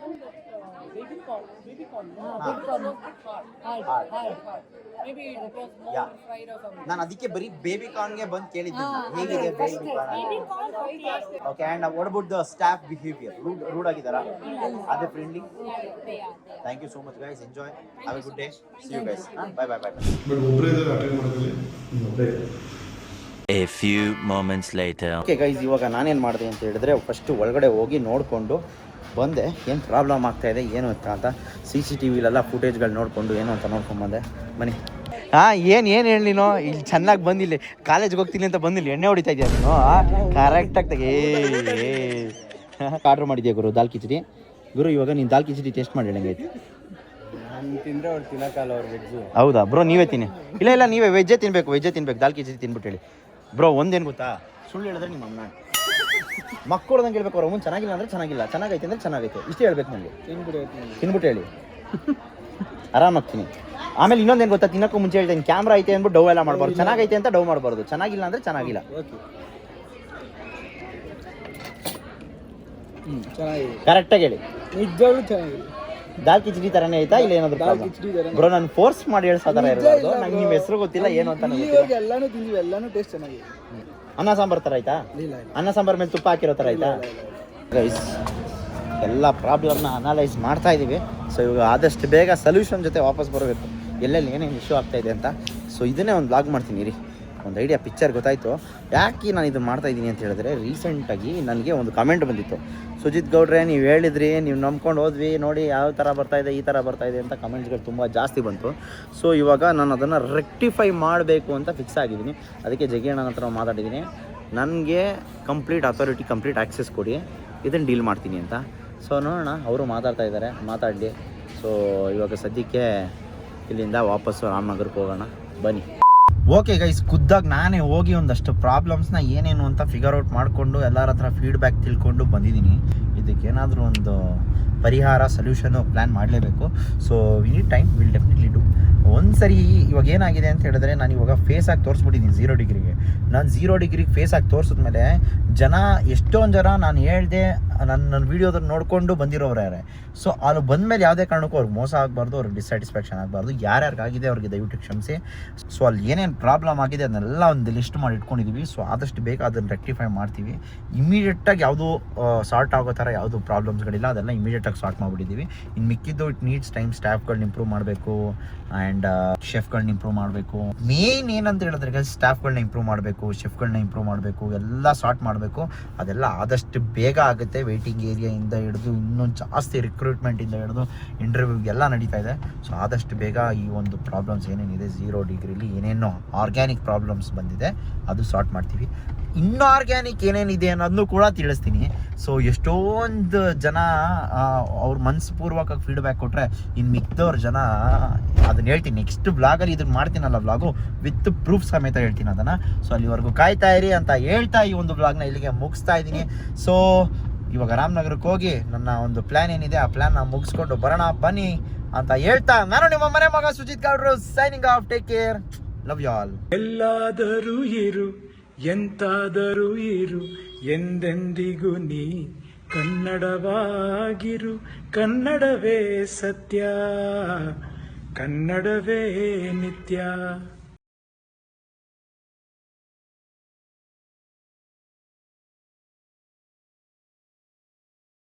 corn. Baby corn. Maybe it was more Yeah. fried or something. ನಾನು ಅದಕ್ಕೆ ಬರೀ baby ಕಾರ್ನ್ಗೆ ಬಂದು ಕೇಳಿದ್ದೆ ಹೇಗಿದೆ baby corn okay and what about the staff behaviour rude ಆಗಿದ್ದಾರಾ ಅದೇ friendly thank you so much guys enjoy have a good day see you guys bye bye bye but ಒಬ್ಬರೇ ಇದ್ದಾರೆ ಅಟೆಂಡ್ ಮಾಡೋದ್ರಲ್ಲಿ ಒಬ್ಬರೇ. A few moments later. Okay guys ಇವಾಗ ನಾನೇನು ಮಾಡಿದೆ ಅಂತ ಹೇಳಿದ್ರೆ ಫಸ್ಟು ಒಳಗಡೆ ಹೋಗಿ ನೋಡಿಕೊಂಡು ಬಂದೆ ಏನು ಪ್ರಾಬ್ಲಮ್ ಆಗ್ತಾಯಿದೆ ಏನು ಅಂತ CCTVಲೆಲ್ಲ ಫುಟೇಜ್ಗಳು ನೋಡಿಕೊಂಡು ಏನು ಅಂತ ನೋಡ್ಕೊಂಬಂದೆ ಬನ್ನಿ ಏನು ಹೇಳಿ ನೀನು ಇಲ್ಲಿ ಚೆನ್ನಾಗಿ ಬಂದಿಲ್ಲಿ ಕಾಲೇಜ್ಗೆ ಹೋಗ್ತೀನಿ ಅಂತ ಬಂದಿಲ್ಲ ಎಣ್ಣೆ ಹೊಡಿತಾ ಇದೆಯಾ ನೀನು ಕರೆಕ್ಟಾಗಿ ತೆಗೆ ಆರ್ಡ್ರ್ ಮಾಡಿದ್ಯಾ ಗುರು ದಾಲ್ ಕಿಚಡಿ ಗುರು ಇವಾಗ ನೀನು ದಾಲ್ ಕಿಚಡಿ ಟೇಸ್ಟ್ ಮಾಡಿ ಹೇಳಂಗೈತಿ ನಾನು ತಿಂದರೆ ಅವ್ರು ತಿನ್ನೋಕ್ಕಲ್ಲ ಅವ್ರು ವೆಜ್ಜು. ಹೌದಾ ಬ್ರೋ ನೀವೇ ತಿನ್ನಿ ಇಲ್ಲ ನೀವೇ ವೆಜ್ಜೇ ತಿನ್ಬೇಕು ದಾಲ್ ಕಿಚಡಿ ತಿನ್ಬಿಟ್ಟು ಹೇಳಿ ಬ್ರೋ ಒಂದೇನು ಗೊತ್ತಾ ಸುಳ್ಳು ಹೇಳಿದ್ರೆ ನಿಮ್ಮ ಅಮ್ಮ ಮಕ್ಕಳ್ದಂಗೆ ಹೇಳ್ಬೇಕು ಅವ್ರ ಮುಂದೆ ಚೆನ್ನಾಗಿಲ್ಲ ಅಂದರೆ ಚೆನ್ನಾಗೈತೆ ಅಂದರೆ ಚೆನ್ನಾಗೈತೆ ಇಷ್ಟೇ ಹೇಳ್ಬೇಕು ನನಗೆ ತಿನ್ಬಿಟ್ಟು ಹೇಳಿ ಆರಾಮಾಗ್ತೀನಿ ಆಮೇಲೆ ಇನ್ನೊಂದೇನು ಗೊತ್ತಾ ತಿನ್ನೋಕ್ಕೂ ಮುಂಚೆ ಹೇಳ್ತೀನಿ ಕ್ಯಾಮ್ರಾ ಐತೆ ಅಂದ್ಬಿಟ್ಟು ಡವ್ ಎಲ್ಲ ಮಾಡಬಾರ್ದು ಚೆನ್ನಾಗೈತೆ ಅಂತ ಡವ್ ಮಾಡಬಾರ್ದು ಚೆನ್ನಾಗಿಲ್ಲ ಅಂದರೆ ಚೆನ್ನಾಗಿಲ್ಲ ಕರೆಕ್ಟಾಗಿ ಹೇಳಿ ನಿಜವಾಗ್ಲೂ ಚೆನ್ನಾಗಿದೆ. ದಾಲ್ ಕಿಚಡಿ ಥರನೇ ಐತಾ ಇಲ್ಲ ಏನಾದ್ರು ಬ್ರೋ ನಾನು ಫೋರ್ಸ್ ಮಾಡಿ ಹೇಳ್ಸೋ ಥರ ಇರೋದು ನಂಗೆ ನಿಮ್ಮ ಹೆಸರು ಗೊತ್ತಿಲ್ಲ ಏನು ಅಂತ ಎಲ್ಲಾನು ತಿಂದಿವಿ, ಎಲ್ಲಾನು ಟೇಸ್ಟ್ ಚೆನ್ನಾಗಿದೆ. ಅನ್ನ ಸಾಂಬಾರು ಥರ ಆಯ್ತಾ ಅನ್ನ ಸಾಂಬಾರು ಮೇಲೆ ತುಪ್ಪ ಹಾಕಿರೋ ಥರ ಆಯ್ತಾ ಗೈಸ್ ಎಲ್ಲ ಪ್ರಾಬ್ಲಮ್ನ ಅನಲೈಸ್ ಮಾಡ್ತಾ ಇದ್ದೀವಿ ಸೊ ಇವಾಗ ಆದಷ್ಟು ಬೇಗ ಸೊಲ್ಯೂಷನ್ ಜೊತೆ ವಾಪಸ್ ಬರಬೇಕು ಎಲ್ಲೆಲ್ಲಿ ಏನೇನು ಇಶ್ಯೂ ಆಗ್ತಾಯಿದೆ ಅಂತ ಸೊ ಇದನ್ನೇ ಒಂದು ಬ್ಲಾಗ್ ಮಾಡ್ತೀನಿ ರೀ ಒಂದು ಐಡಿಯಾ ಪಿಕ್ಚರ್ ಗೊತ್ತಾಯಿತು ಯಾಕೆ ನಾನು ಇದು ಮಾಡ್ತಾಯಿದ್ದೀನಿ ಅಂತ ಹೇಳಿದ್ರೆ ರೀಸೆಂಟಾಗಿ ನನಗೆ ಒಂದು ಕಮೆಂಟ್ ಬಂದಿತ್ತು ಸುಜಿತ್ ಗೌಡ್ರೆ ನೀವು ಹೇಳಿದ್ರಿ ನೀವು ನಂಬ್ಕೊಂಡು ಹೋದ್ವಿ ನೋಡಿ ಯಾವ ಥರ ಬರ್ತಾಯಿದೆ ಈ ಥರ ಬರ್ತಾಯಿದೆ ಅಂತ ಕಮೆಂಟ್ಸ್ಗಳು ತುಂಬ ಜಾಸ್ತಿ ಬಂತು ಸೊ ಇವಾಗ ನಾನು ಅದನ್ನು ರೆಕ್ಟಿಫೈ ಮಾಡಬೇಕು ಅಂತ ಫಿಕ್ಸ್ ಆಗಿದ್ದೀನಿ ಅದಕ್ಕೆ ಜಗಿಯಣ್ಣನ ಹತ್ರ ಮಾತಾಡಿದ್ದೀನಿ ನನಗೆ ಕಂಪ್ಲೀಟ್ ಅಥಾರಿಟಿ ಕಂಪ್ಲೀಟ್ ಆ್ಯಕ್ಸೆಸ್ ಕೊಡಿ ಇದನ್ನು ಡೀಲ್ ಮಾಡ್ತೀನಿ ಅಂತ ಸೊ ನೋಡೋಣ ಅವರು ಮಾತಾಡ್ತಾ ಇದ್ದಾರೆ ಮಾತಾಡಲಿ ಸೊ ಇವಾಗ ಸದ್ಯಕ್ಕೆ ಇಲ್ಲಿಂದ ವಾಪಸ್ಸು ರಾಮನಗರಕ್ಕೆ ಹೋಗೋಣ ಬನ್ನಿ ಓಕೆ ಗೈಸ್ ಖುದ್ದಾಗಿ ನಾನೇ ಹೋಗಿ ಒಂದಷ್ಟು ಪ್ರಾಬ್ಲಮ್ಸ್ನ ಏನೇನು ಅಂತ ಫಿಗರ್ ಔಟ್ ಮಾಡಿಕೊಂಡು ಎಲ್ಲರ ಹತ್ರ ಫೀಡ್ಬ್ಯಾಕ್ ತಿಳ್ಕೊಂಡು ಬಂದಿದ್ದೀನಿ ಇದಕ್ಕೇನಾದರೂ ಒಂದು ಪರಿಹಾರ ಸೊಲ್ಯೂಷನು ಪ್ಲ್ಯಾನ್ ಮಾಡಲೇಬೇಕು so we need time will definitely do ಒಂದು ಸರಿ ಇವಾಗ ಏನಾಗಿದೆ ಅಂತ ಹೇಳಿದ್ರೆ ನಾನು ಇವಾಗ ಫೇಸ್ ಆಗಿ ತೋರಿಸ್ಬಿಟ್ಟಿದ್ದೀನಿ 0 ಡಿಗ್ರಿಗೆ ನಾನು 0 ಡಿಗ್ರಿಗೆ ಫೇಸ್ ಆಗಿ ತೋರಿಸಿದ್ಮೇಲೆ ಜನ ಎಷ್ಟೊಂದು ಜನ ನಾನು ಹೇಳ್ದೆ ನನ್ನ ವೀಡಿಯೋದಲ್ಲಿ ನೋಡಿಕೊಂಡು ಬಂದಿರೋರು ಸೊ ಅದು ಬಂದಮೇಲೆ ಯಾವುದೇ ಕಾರಣಕ್ಕೂ ಅವ್ರಿಗೆ ಮೋಸ ಆಗಬಾರ್ದು ಅವ್ರಿಗೆ ಡಿಸ್ಸ್ಯಾಟಿಸ್ಫ್ಯಾಕ್ಷನ್ ಆಗಬಾರ್ದು ಯಾರ್ಯಾರಿಗಾಗಿದೆ ಅವ್ರಿಗೆ ದಯವಿಟ್ಟು ಕ್ಷಮಿಸಿ ಸೊ ಅಲ್ಲಿ ಏನೇನು ಪ್ರಾಬ್ಲಮ್ ಆಗಿದೆ ಅದನ್ನೆಲ್ಲ ಒಂದು ಲಿಸ್ಟ್ ಮಾಡಿ ಇಟ್ಕೊಂಡಿದ್ದೀವಿ ಸೊ ಆದಷ್ಟು ಬೇಗ ಅದನ್ನು ರೆಕ್ಟಿಫೈ ಮಾಡ್ತೀವಿ ಇಮಿಡಿಯೇಟಾಗಿ ಯಾವುದೂ ಸಾರ್ಟ್ ಆಗೋ ಥರ ಯಾವುದು ಪ್ರಾಬ್ಲಮ್ಸ್ಗಳಿಲ್ಲ ಅದೆಲ್ಲ ಇಮಿಡಿಯೇಟಾಗಿ ಸಾರ್ಟ್ ಮಾಡಿಬಿಟ್ಟಿದ್ದೀವಿ ಇನ್ನು ಮಿಕ್ಕಿದ್ದು ಇಟ್ ನೀಡ್ಸ್ ಟೈಮ್ ಸ್ಟಾಫ್ಗಳನ್ನ ಇಂಪ್ರೂವ್ ಮಾಡಬೇಕು ಆ್ಯಂಡ್ ಶೆಫ್ಗಳನ್ನ ಇಂಪ್ರೂವ್ ಮಾಡಬೇಕು ಮೇನ್ ಏನಂತ ಹೇಳಿದ್ರೆ ಸ್ಟಾಫ್ಗಳನ್ನ ಇಂಪ್ರೂವ್ ಮಾಡಬೇಕು ಶೆಫ್ಗಳನ್ನ ಇಂಪ್ರೂವ್ ಮಾಡಬೇಕು ಎಲ್ಲ ಸಾರ್ಟ್ ಮಾಡಬೇಕು ಅದೆಲ್ಲ ಆದಷ್ಟು ಬೇಗ ಆಗುತ್ತೆ ವೇಟಿಂಗ್ ಏರಿಯಾಯಿಂದ ಹಿಡಿದು ಇನ್ನೂ ಜಾಸ್ತಿ ರಿಕ್ರೂಟ್ಮೆಂಟಿಂದ ಹಿಡಿದು ಇಂಟರ್ವ್ಯೂಗೆಲ್ಲ ನಡೀತಾ ಇದೆ ಸೊ ಆದಷ್ಟು ಬೇಗ ಈ ಒಂದು ಪ್ರಾಬ್ಲಮ್ಸ್ ಏನೇನಿದೆ 0 ಡಿಗ್ರಿಲಿ ಏನೇನೋ ಆರ್ಗ್ಯಾನಿಕ್ ಪ್ರಾಬ್ಲಮ್ಸ್ ಬಂದಿದೆ ಅದು ಸಾರ್ಟ್ ಮಾಡ್ತೀವಿ ಇನ್ನೂ ಆರ್ಗ್ಯಾನಿಕ್ ಏನೇನಿದೆ ಅನ್ನೋದನ್ನು ಕೂಡ ತಿಳಿಸ್ತೀನಿ ಸೊ ಎಷ್ಟೊಂದು ಜನ ಅವ್ರ ಮನಸ್ಪೂರ್ವಕವಾಗಿ ಫೀಡ್ಬ್ಯಾಕ್ ಕೊಟ್ಟರೆ ಇನ್ನು ಮಿಕ್ದವ್ರ ಜನ ಅದನ್ನ ಹೇಳ್ತೀನಿ ನೆಕ್ಸ್ಟ್ ಬ್ಲಾಗಲ್ಲಿ ಇದನ್ನು ಮಾಡ್ತೀನಲ್ಲ ಬ್ಲಾಗು ವಿತ್ ಪ್ರೂಫ್ ಸಮೇತ ಹೇಳ್ತೀನಿ ಅದನ್ನು ಸೊ ಅಲ್ಲಿವರೆಗೂ ಕಾಯ್ತಾ ಇರಿ ಅಂತ ಹೇಳ್ತಾ ಈ ಒಂದು ಬ್ಲಾಗ್ನ ಇಲ್ಲಿಗೆ ಮುಗಿಸ್ತಾ ಇದ್ದೀನಿ ಸೊ ಇವಾಗ ರಾಮನಗರಕ್ಕೆ ಹೋಗಿ ನನ್ನ ಒಂದು ಪ್ಲ್ಯಾನ್ ಏನಿದೆ ಆ ಪ್ಲ್ಯಾನ್ನ ಮುಗಿಸ್ಕೊಂಡು ಬರೋಣ ಬನ್ನಿ ಅಂತ ಹೇಳ್ತಾ ನಾನು ನಿಮ್ಮ ಮನೆ ಮಗ ಸುಜಿತ್ ಗೌಡ್ರು signing off take care love you all ಎಲ್ಲಾದರೂ ಇರು ಎಂತಾದರೂ ಇರು ಎಂದೆಂದಿಗೂ ನೀ ಕನ್ನಡವಾಗಿರು ಕನ್ನಡವೇ ಸತ್ಯ ಕನ್ನಡವೇ ನಿತ್ಯ